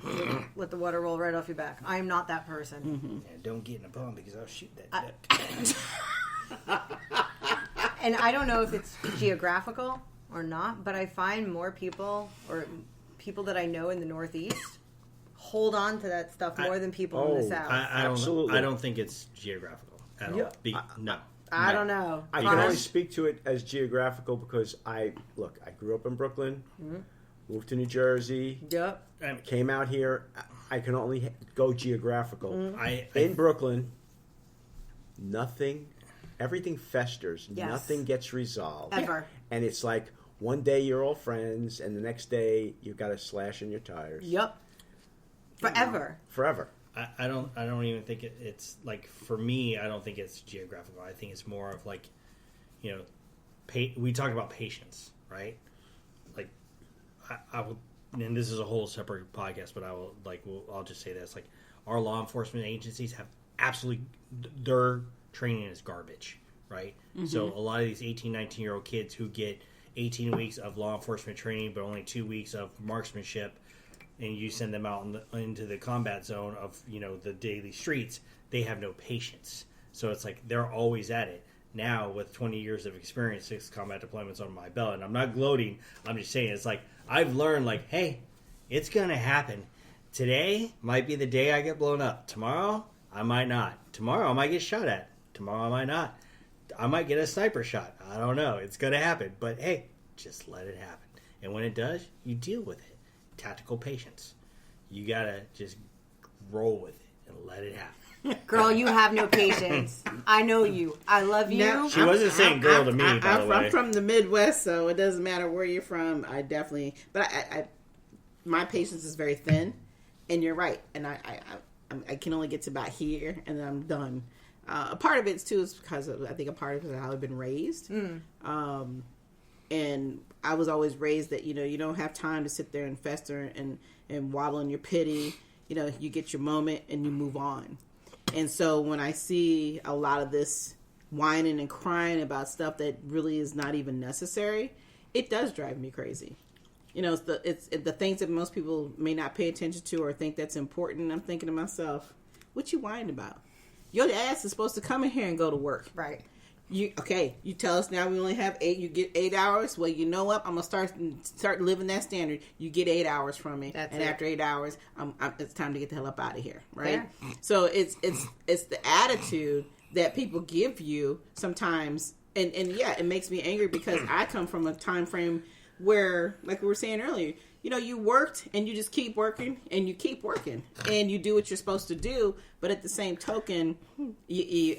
let the water roll right off your back. I am not that person. Mm-hmm. Yeah, don't get in a pond because I'll shoot that duck. And I don't know if it's geographical or not, but I find more people or people that I know in the Northeast hold on to that stuff more than people in the South. I don't think it's geographical at all. No. I don't know. I can only speak to it as geographical because I grew up in Brooklyn, moved to New Jersey, came out here. I can only go geographical. In Brooklyn, everything festers. Yes. Nothing gets resolved. Ever. And it's like one day you're all friends and the next day you've got a slash in your tires. Yep. Forever. I don't even think it's like, for me, I don't think it's geographical. I think it's more of like, you know, we talk about patience, right? Like, I will, and this is a whole separate podcast, but I'll just say this, like, our law enforcement agencies have absolutely, their training is garbage, right? Mm-hmm. So a lot of these 18, 19-year-old kids who get 18 weeks of law enforcement training, but only 2 weeks of marksmanship, and you send them out into the combat zone of, you know, the daily streets, they have no patience. So it's like they're always at it. Now, with 20 years of experience, 6 combat deployments on my belt, and I'm not gloating, I'm just saying, it's like, I've learned, like, hey, it's going to happen. Today might be the day I get blown up. Tomorrow, I might not. Tomorrow, I might get shot at. Tomorrow, I might not. I might get a sniper shot. I don't know. It's going to happen. But, hey, just let it happen. And when it does, you deal with it. Tactical patience. You gotta just roll with it and let it happen. Girl, you have no patience. I know you. I love you. Now, she wasn't saying girl to me, by the way. I'm from the Midwest, so it doesn't matter where you're from. I definitely, but my patience is very thin, and you're right. And I can only get to about here, and then I'm done. A part of it too is because I think a part of it is how I've been raised. And I was always raised that, you know, you don't have time to sit there and fester and waddle in your pity. You know, you get your moment and you move on. And so when I see a lot of this whining and crying about stuff that really is not even necessary, it does drive me crazy. You know, it's the things that most people may not pay attention to or think that's important. I'm thinking to myself, what you whining about? Your ass is supposed to come in here and go to work. Right. You tell us now we only have 8, you get 8 hours. Well, you know what? I'm going to start living that standard. You get 8 hours from me. After 8 hours, it's time to get the hell up out of here. Right. Yeah. So it's the attitude that people give you sometimes. And yeah, it makes me angry because I come from a time frame where, like we were saying earlier, you know, you worked and you just keep working and you keep working and you do what you're supposed to do. But at the same token,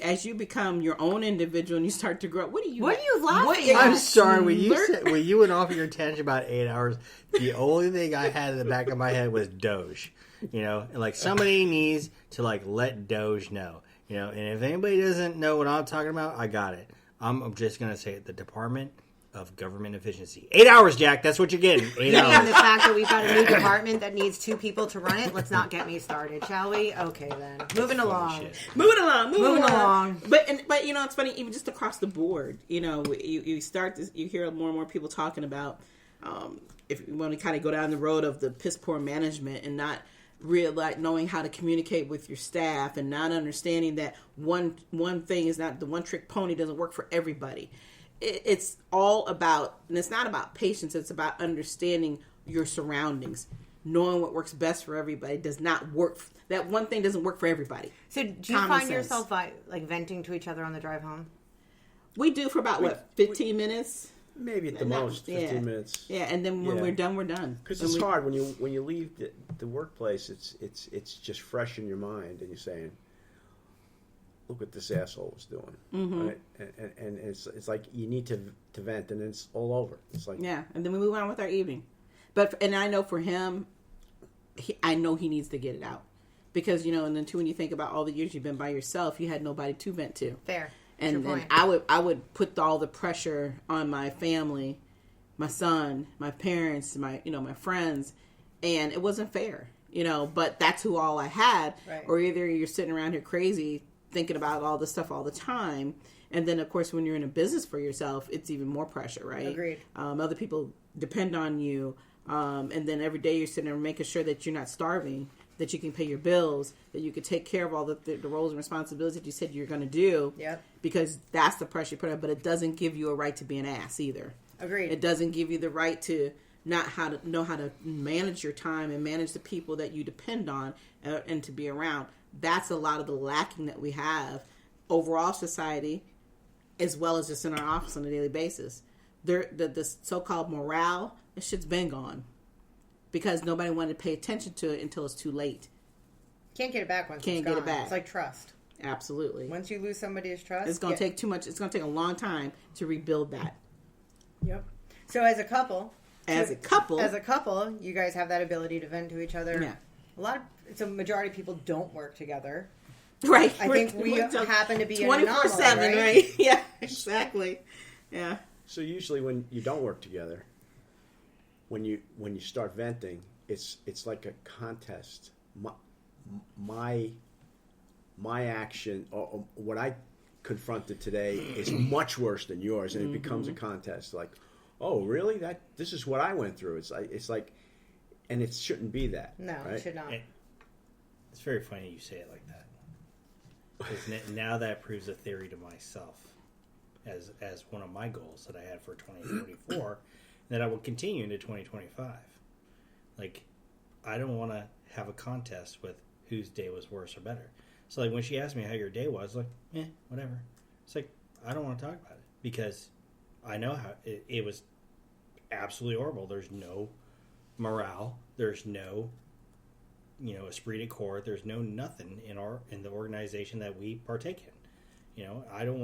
as you become your own individual and you start to grow, what are you laughing at? I'm sorry. When you went off your tangent about 8 hours, the only thing I had in the back of my head was Doge. You know, and like somebody needs to like let Doge know. You know, and if anybody doesn't know what I'm talking about, I got it. I'm just gonna say it. The Department of Government Efficiency. 8 hours, Jack. That's what you're getting. 8 hours. And the fact that we've got a new department that needs 2 people to run it, let's not get me started, shall we? Okay, then. Moving along. But you know, it's funny, even just across the board, you know, you hear more and more people talking about, if you want to kind of go down the road of the piss poor management and not really knowing how to communicate with your staff and not understanding that one thing is not, the one trick pony doesn't work for everybody. It's all about, and it's not about patience, it's about understanding your surroundings. Knowing what works best for everybody does not work. That one thing doesn't work for everybody. So do you find yourself like venting to each other on the drive home? We do for about, 15 minutes? Maybe at the most 15 minutes. Yeah, and then when we're done, we're done. Because it's hard when you leave the workplace. It's just fresh in your mind, and you're saying, "Look what this asshole was doing," right? And it's like you need to vent, and then it's all over. It's like and then we move on with our evening. And I know for him, I know he needs to get it out because and then too when you think about all the years you've been by yourself, you had nobody to vent to. Fair. And then I would put all the pressure on my family, my son, my parents, my my friends, and it wasn't fair, But that's who all I had. Right. Or either you're sitting around here crazy thinking about all this stuff all the time, and then of course when you're in a business for yourself, it's even more pressure, right? Agreed. Other people depend on you, and then every day you're sitting there making sure that you're not starving, that you can pay your bills, that you can take care of all the roles and responsibilities that you said you're going to do. Yep. Because that's the pressure you put on, but it doesn't give you a right to be an ass either. Agreed. It doesn't give you the right to know how to manage your time and manage the people that you depend on and to be around. That's a lot of the lacking that we have overall society, as well as just in our office on a daily basis. The so-called morale, this shit's been gone. Because nobody wanted to pay attention to it until it's too late. Can't get it back once Can't it's get gone. it back. It's like trust. Absolutely. Once you lose somebody's trust, it's going to take too much. It's going to take a long time to rebuild that. Yep. So as a couple, you guys have that ability to vent to each other. Yeah. So majority of people don't work together. Right. I think we happen to be 24/7, right? Yeah. Exactly. Yeah. So usually when you don't work together, when you start venting, it's like a contest. My action, or what I confronted today, is much worse than yours, and it becomes a contest. Like, oh, really? This is what I went through. It's like, and it shouldn't be that. No, right? It should not. It's very funny you say it like that. Because now that proves a theory to myself, as one of my goals that I had for 2024. That I will continue into 2025. Like, I don't want to have a contest with whose day was worse or better. So, like, when she asked me how your day was, like, whatever. It's like, I don't want to talk about it because I know how it was absolutely horrible. There's no morale. There's no, esprit de corps. There's no nothing in the organization that we partake in. I don't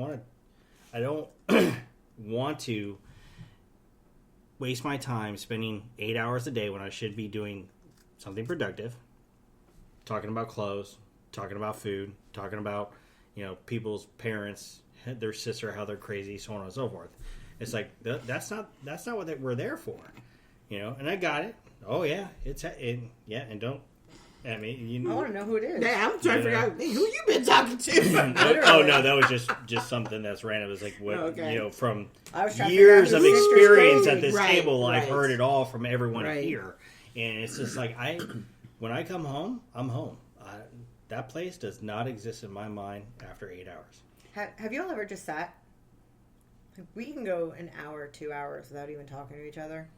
want to waste my time spending 8 hours a day when I should be doing something productive, talking about clothes, talking about food, talking about, people's parents, their sister, how they're crazy, so on and so forth. It's like, that's not what we're there for, and I got it. Oh yeah, and don't, I mean, I want to know who it is. Yeah, I'm trying to figure out who you been talking to. No, that was just something that's random. It's like what from years of experience at this right, table, right. I've heard it all from everyone right. here, and it's just like when I come home, I'm home. That place does not exist in my mind after 8 hours. Have you all ever just sat? We can go an hour, 2 hours without even talking to each other.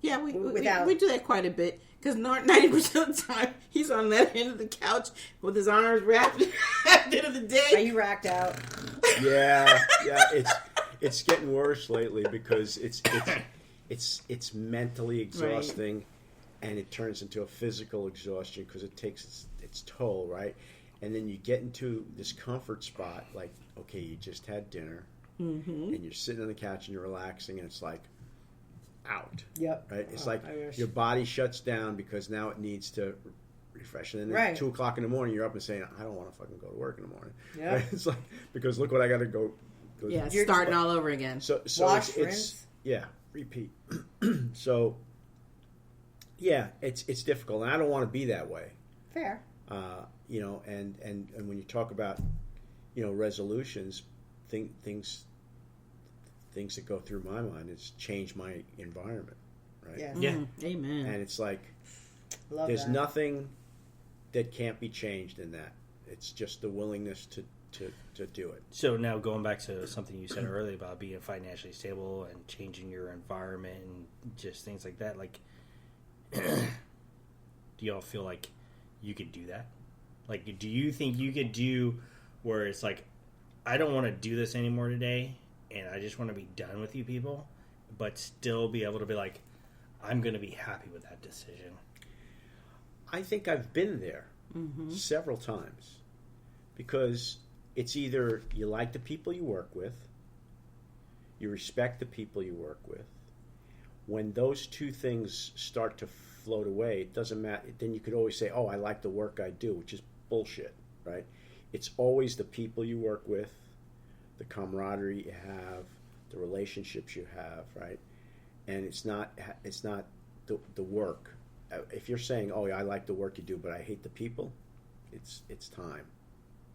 Yeah, we do that quite a bit because 90% of the time he's on that end of the couch with his arms wrapped at the end of the day. Are you racked out? Yeah, it's getting worse lately because it's mentally exhausting, right. And it turns into a physical exhaustion because it takes its toll, right? And then you get into this comfort spot, like, okay, you just had dinner, and you're sitting on the couch and you're relaxing, and it's like, out. Yep. Right? It's like your body shuts down because now it needs to refresh. And then at 2 o'clock in the morning, you're up and saying, I don't want to fucking go to work in the morning. Yeah. Right? It's like, because look what I got to go. Yeah, you're starting all over again. So wash, rinse. Yeah, repeat. So, yeah, it's difficult. And I don't want to be that way. Fair. And when you talk about, resolutions, things that go through my mind is change my environment, right? Yeah. Amen. And it's like, there's nothing that can't be changed in that. It's just the willingness to do it. So now going back to something you said earlier about being financially stable and changing your environment and just things like that, like, do y'all feel like you could do that? Like, do you think you could do where it's like, I don't want to do this anymore today, and I just want to be done with you people, but still be able to be like, I'm going to be happy with that decision. I think I've been there several times, because it's either you like the people you work with, you respect the people you work with. When those two things start to float away, it doesn't matter. Then you could always say, oh, I like the work I do, which is bullshit, right? It's always the people you work with, the camaraderie you have, the relationships you have, right? And it's not the work. If you're saying, oh, yeah, I like the work you do, but I hate the people, it's time.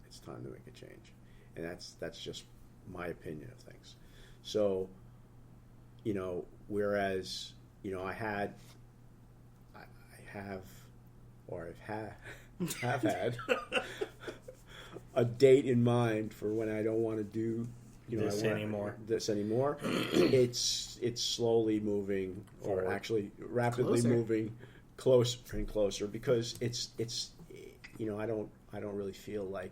It's time to make a change. And that's just my opinion of things. So, whereas, I've had a date in mind for when I don't want to do this anymore. It's slowly moving, or actually rapidly moving closer and closer, because it's I don't really feel like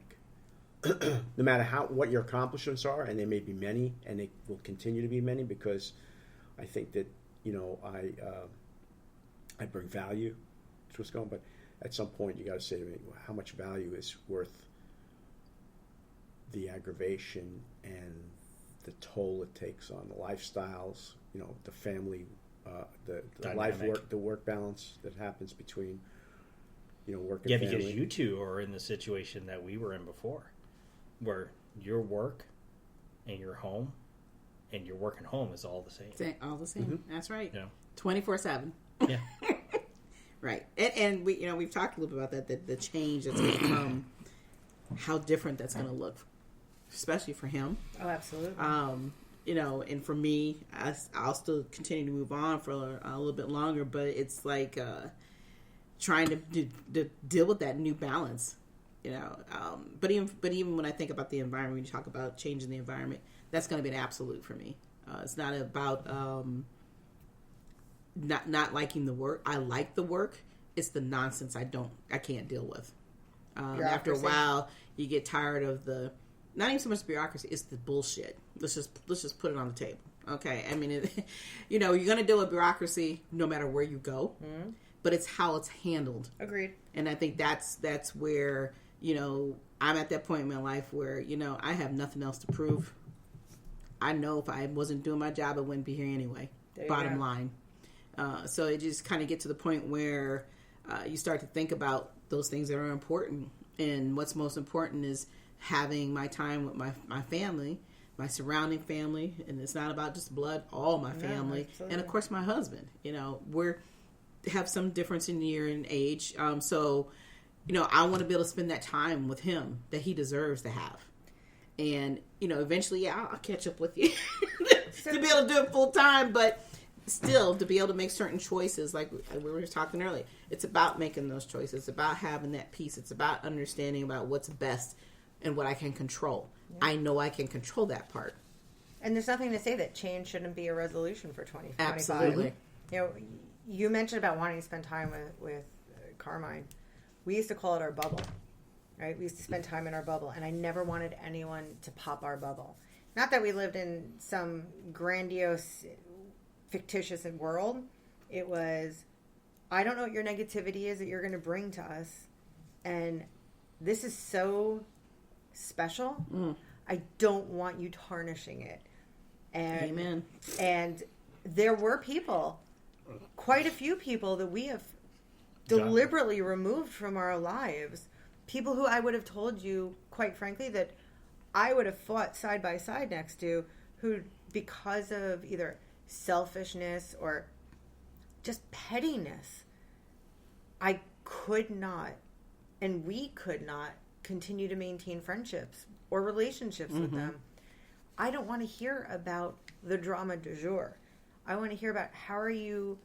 no matter what your accomplishments are, and they may be many, and they will continue to be many, because I think that I bring value to what's going on, but at some point you got to say to me, how much value is worth the aggravation and the toll it takes on the lifestyles, the family, the life work, the work balance that happens between work and family. Yeah, because you two are in the situation that we were in before, where your work and your home and your work and home is all the same. All the same. Mm-hmm. That's right. Yeah. 24/7. Yeah. Right. And we've talked a little bit about that, the change that's going to come, how different that's going to look, especially for him. Oh, absolutely. And for me, I'll still continue to move on for a little bit longer, but it's like trying to deal with that new balance, But even when I think about the environment, when you talk about changing the environment, that's going to be an absolute for me. It's not about not liking the work. I like the work. It's the nonsense I can't deal with. After a while, you get tired of not even so much bureaucracy. It's the bullshit. Let's just put it on the table. Okay. I mean, you're going to deal with bureaucracy no matter where you go, but it's how it's handled. Agreed. And I think that's where, I'm at that point in my life where, I have nothing else to prove. I know if I wasn't doing my job, I wouldn't be here anyway. Bottom line. So it just kind of get to the point where you start to think about those things that are important. And what's most important is having my time with my family, my surrounding family. And it's not about just blood, all my family. And, of course, my husband. We're have some difference in year and age. So, I want to be able to spend that time with him that he deserves to have. And, eventually, I'll catch up with you to be able to do it full time. But still, to be able to make certain choices, like we were talking earlier, it's about making those choices. It's about having that peace. It's about understanding about what's best and what I can control. Yeah. I know I can control that part. And there's nothing to say that change shouldn't be a resolution for 2025. Absolutely. You mentioned about wanting to spend time with Carmine. We used to call it our bubble, right? We used to spend time in our bubble, and I never wanted anyone to pop our bubble. Not that we lived in some grandiose, fictitious world. It was, I don't know what your negativity is that you're going to bring to us, and this is so special. I don't want you tarnishing it. And, Amen. And there were people, quite a few people that we have deliberately removed from our lives. People who I would have told you, quite frankly, that I would have fought side by side next to, who, because of either selfishness or just pettiness, I could not, and we could not, continue to maintain friendships or relationships with them. I don't want to hear about the drama du jour. I want to hear about how are you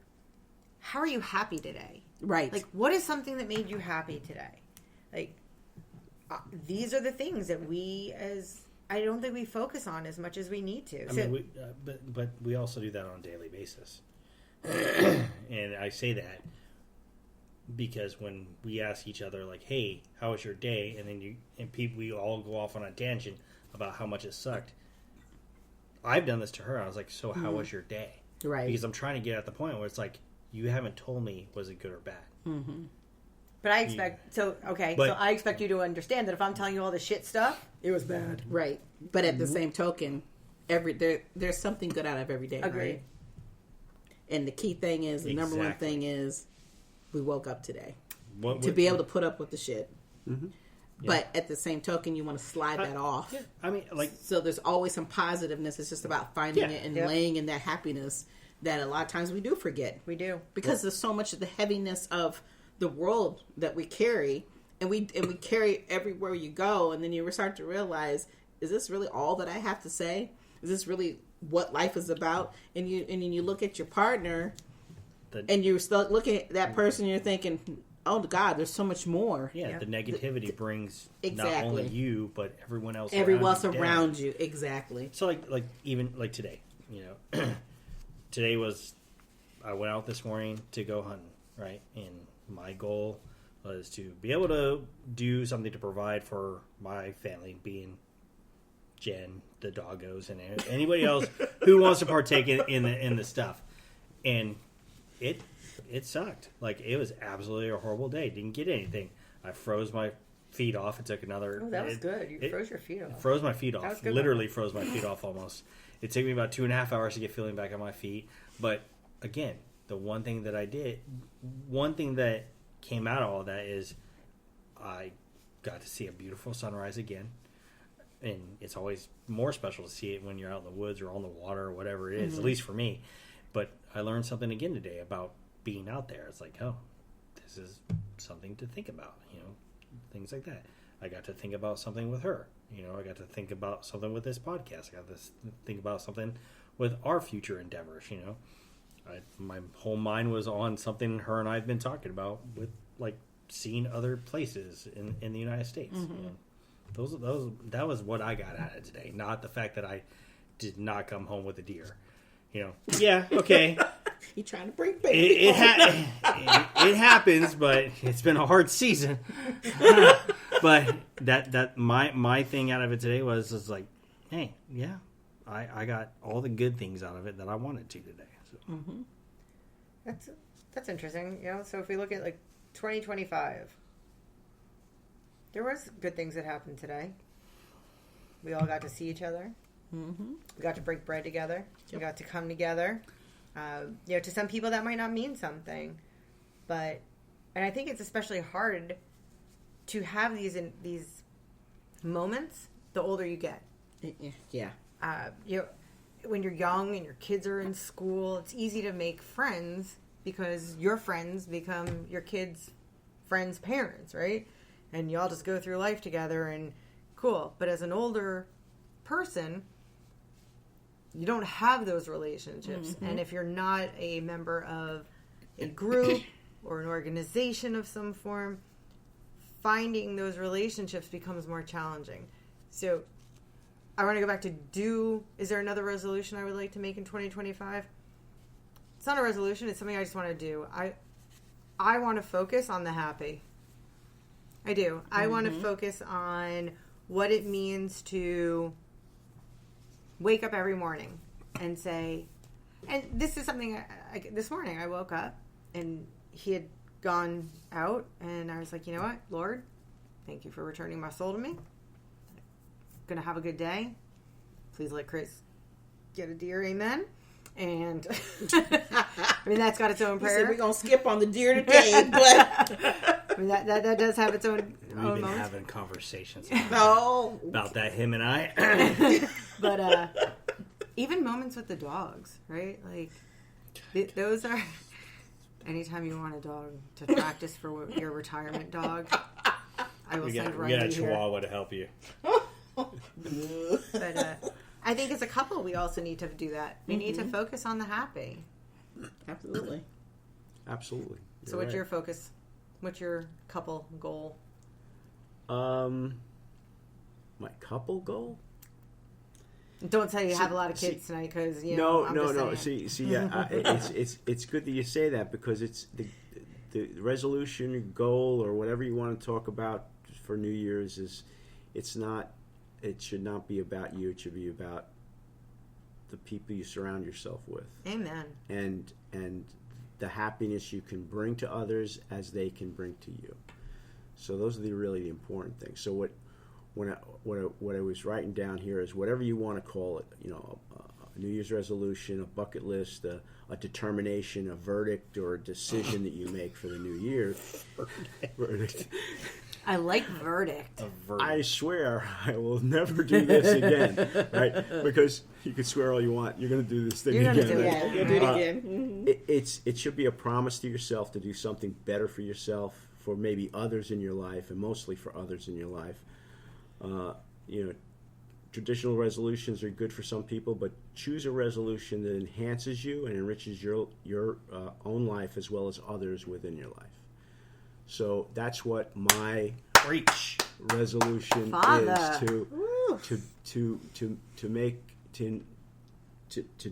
happy today? Right. Like, what is something that made you happy today? Like, these are the things that I don't think we focus on as much as we need to. But we also do that on a daily basis. And I say that because when we ask each other, like, hey, how was your day? And then we all go off on a tangent about how much it sucked. I've done this to her. I was like, so how was your day? Right. Because I'm trying to get at the point where it's like, you haven't told me, was it good or bad? Mm-hmm. But I expect, so I expect you to understand that if I'm telling you all the shit stuff, it was bad. Right. But at the same token, there's something good out of every day. Agreed. Right? And the key thing is, the number one thing is, we woke up today. To be able to put up with the shit. Mm-hmm. But at the same token, you want to slide that off. Yeah. I mean, like... So there's always some positiveness. It's just about finding it and laying in that happiness that a lot of times we do forget. We do. Because there's so much of the heaviness of the world that we carry. And we carry everywhere you go. And then you start to realize, is this really all that I have to say? Is this really what life is about? And you look at your partner, and you're still looking at that person, and you're thinking, oh God, there's so much more. Yeah, the negativity brings not Exactly. only you, but everyone else. Everyone else around around you. Exactly. So like even like today, today I went out this morning to go hunting, right? And my goal was to be able to do something to provide for my family, being Jen, the doggos, and anybody else who wants to partake in the stuff. And it sucked. Like, it was absolutely a horrible day. Didn't get anything. I froze my feet off. It took another... Oh, that was good. You froze your feet off. Froze my feet off. Literally froze my feet off almost. It took me about 2.5 hours to get feeling back on my feet. But, again, the one thing that came out of all that is I got to see a beautiful sunrise again. And it's always more special to see it when you're out in the woods or on the water or whatever it is, at least for me. But I learned something again today about being out there. It's like, oh, this is something to think about, things like that. I got to think about something with her. I got to think about something with this podcast. I got to think about something with our future endeavors, my whole mind was on something her and I have been talking about with, like, seeing other places in the United States. That was what I got out of today, not the fact that I did not come home with a deer. Yeah, okay. You trying to bring baby? It happens, but it's been a hard season. But that my thing out of it today was like, hey, yeah, I got all the good things out of it that I wanted to today. So. That's interesting. So if we look at like 2025, there was good things that happened today. We all got to see each other. Mm-hmm. We got to break bread together. Yep. We got to come together. To some people that might not mean something, and I think it's especially hard to have these moments the older you get. Yeah. When you're young and your kids are in school, it's easy to make friends because your friends become your kids' friends' parents, right? And you all just go through life together and cool. But as an older person, you don't have those relationships. Mm-hmm. And if you're not a member of a group or an organization of some form, finding those relationships becomes more challenging. So I want to go back to is there another resolution I would like to make in 2025? It's not a resolution. It's something I just want to do. I want to focus on the happy. I do. Mm-hmm. I want to focus on what it means to wake up every morning and say, and this is something this morning I woke up and he had gone out and I was like, you know what, Lord, thank you for returning my soul to me. Gonna have a good day. Please let Chris get a deer, amen. And I mean, that's got its own prayer. We're gonna skip on the deer today, but I mean, that does have its own. We've been moments. having conversations about that, him and I. But even moments with the dogs, right? Like those are. Anytime you want a dog to practice for your retirement dog, I will send right here. We got a Chihuahua to help you. But I think as a couple, we also need to do that. We need to focus on the happy. Absolutely. So what's your focus? What's your couple goal? My couple goal? Don't say you have a lot of kids tonight because No. See, yeah, it's good that you say that because it's the resolution, or goal, or whatever you want to talk about for New Year's is it's not. It should not be about you. It should be about the people you surround yourself with. Amen. And the happiness you can bring to others as they can bring to you. So those are really the important things. So what I was writing down here is whatever you want to call it, a New Year's resolution, a bucket list, a determination, a verdict, or a decision that you make for the new year. Verdict. I like verdict. I swear I will never do this again, right? Because you can swear all you want. You're going to do this thing again. Do it. Yeah, you'll do it again. Mm-hmm. It should be a promise to yourself to do something better for yourself, for maybe others in your life, and mostly for others in your life. Traditional resolutions are good for some people, but choose a resolution that enhances you and enriches your own life as well as others within your life. So that's what my resolution is to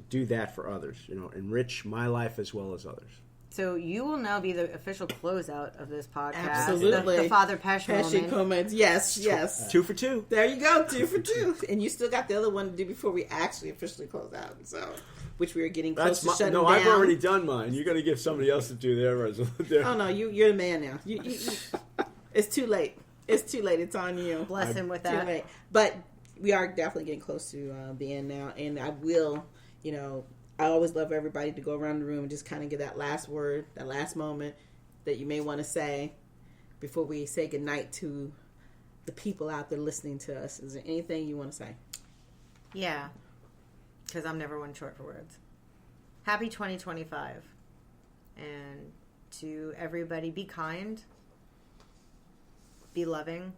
do that for others. Enrich my life as well as others. So you will now be the official closeout of this podcast. Absolutely. The Father Pesce moment. Yes. 2 for 2. There you go, 2 for 2. And you still got the other one to do before we actually officially close out. So, which we are getting close to shutting down. I've already done mine. You're going to give somebody else to do their resolution. Oh, no, you're the man now. It's too late. It's too late. It's on you. Bless him with that. Too late. But we are definitely getting close to the end now. And I will, I always love everybody to go around the room and just kind of get that last word, that last moment that you may want to say before we say goodnight to the people out there listening to us. Is there anything you want to say? Yeah, because I'm never one short for words. Happy 2025. And to everybody, be kind, be loving,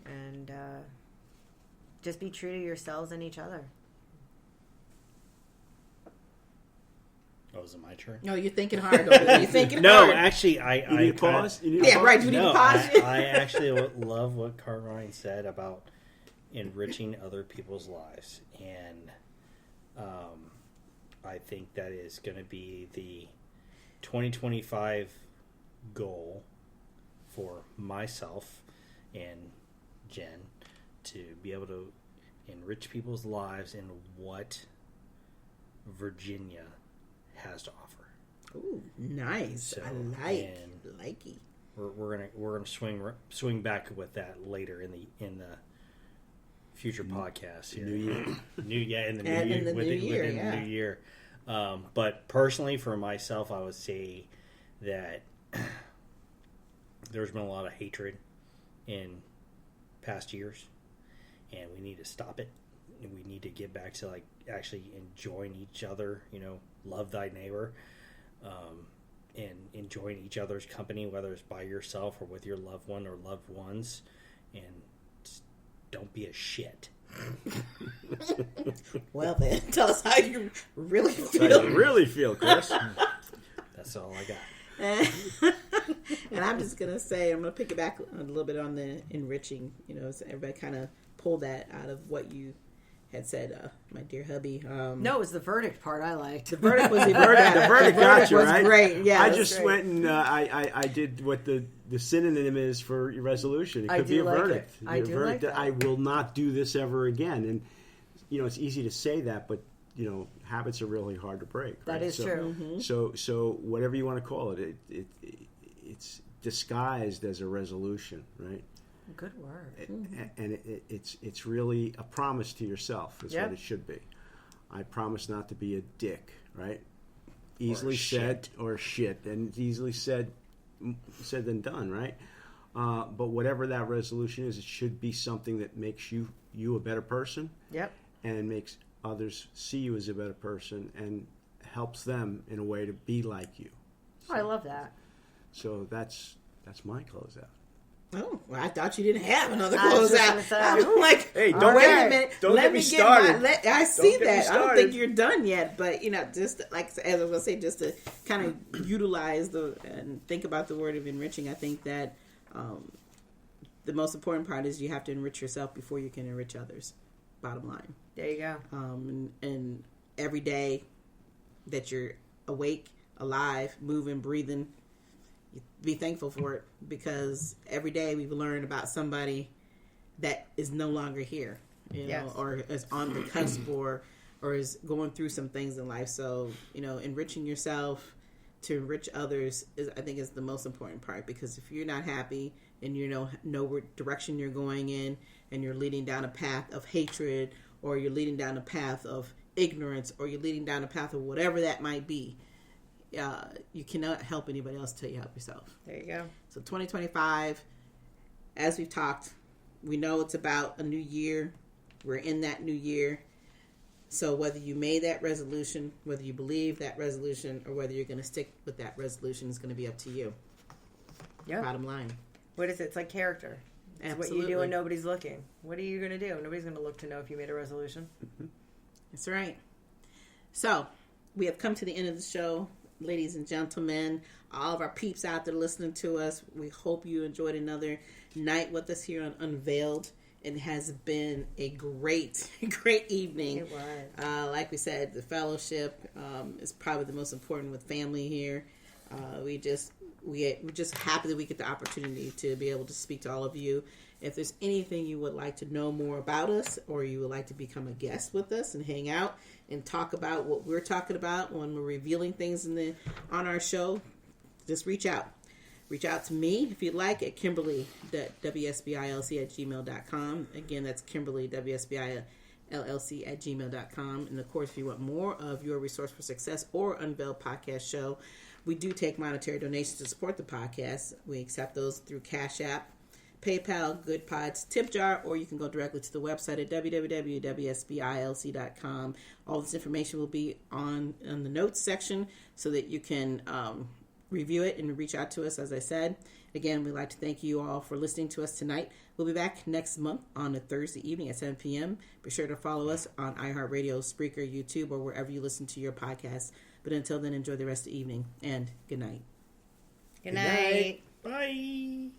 and just be true to yourselves and each other. Oh, is it my turn? No, you're thinking hard. You're thinking no, hard. actually, I you need a pause. Do you need a pause? I actually love what Carmine said about enriching other people's lives, and I think that is going to be the 2025 goal for myself and Jen, to be able to enrich people's lives in what Virginia has to offer. Ooh, nice. So, I likey. We're gonna swing back with that later in the future podcast here. New year. In the new year. But personally, for myself, I would say that there's been a lot of hatred in past years, and we need to stop it. We need to get back to actually enjoying each other, love thy neighbor, and enjoying each other's company, whether it's by yourself or with your loved one or loved ones, and just don't be a shit. Well then, tell us how you really feel. How you really feel, Chris. That's all I got. And I'm just going to say, I'm going to pick it back a little bit on the enriching, so everybody kind of pulled that out of what you had said, my dear hubby. No, it was the verdict part I liked. The verdict was the verdict got you, was right? Great. Yeah, I just went and I did what the synonym is for your resolution. It could be a verdict. I do like that. I will not do this ever again. And it's easy to say that, but habits are really hard to break. Right? That is true. Mm-hmm. So whatever you want to call it, it's disguised as a resolution, right? Good word. And it's really a promise to yourself. Is what it should be. I promise not to be a dick, right? Easily said or shit, and it's easily said than done, right? But whatever that resolution is, it should be something that makes you a better person. Yep. And makes others see you as a better person and helps them in a way to be like you. So, I love that. So that's my closeout. Oh, well, I thought you didn't have another closeout. I'm like, hey, wait a minute. Don't let get me started. I see that. I don't think started. you're done yet, but just like as I was going to say, just to kind of utilize and think about the word of enriching. I think that the most important part is you have to enrich yourself before you can enrich others. Bottom line. There you go. And every day that you're awake, alive, moving, breathing, be thankful for it, because every day we've learned about somebody that is no longer here, or is on the cusp, or or is going through some things in life. So, enriching yourself to enrich others I think is the most important part, because if you're not happy and you know what direction you're going in, and you're leading down a path of hatred, or you're leading down a path of ignorance, or you're leading down a path of whatever that might be, you cannot help anybody else till you help yourself. There you go. So 2025, as we've talked, we know it's about a new year. We're in that new year. So whether you made that resolution, whether you believe that resolution, or whether you're going to stick with that resolution is going to be up to you. Yeah. Bottom line. What is it? It's like character. It's Absolutely. what you do when nobody's looking. What are you going to do? Nobody's going to look to know if you made a resolution. That's right. So we have come to the end of the show. Ladies and gentlemen, all of our peeps out there listening to us, we hope you enjoyed another night with us here on Unveiled. It has been a great evening. It was. Like we said, the fellowship is probably the most important with family here. We're just happy that we get the opportunity to be able to speak to all of you. If there's anything you would like to know more about us, or you would like to become a guest with us and hang out and talk about what we're talking about when we're revealing things on our show, just reach out. Reach out to me if you'd like at Kimberly.WSBILC@gmail.com. Again, that's Kimberly.WSBILLC@gmail.com. And of course, if you want more of Your Resource for Success or Unveiled podcast show, we do take monetary donations to support the podcast. We accept those through Cash App, PayPal, Good Pods, Tip Jar, or you can go directly to the website at www.WSBILC.com. All this information will be on the notes section so that you can review it and reach out to us, as I said. Again, we'd like to thank you all for listening to us tonight. We'll be back next month on a Thursday evening at 7 p.m. Be sure to follow us on iHeartRadio, Spreaker, YouTube, or wherever you listen to your podcasts. But until then, enjoy the rest of the evening, and good night. Good night. Bye.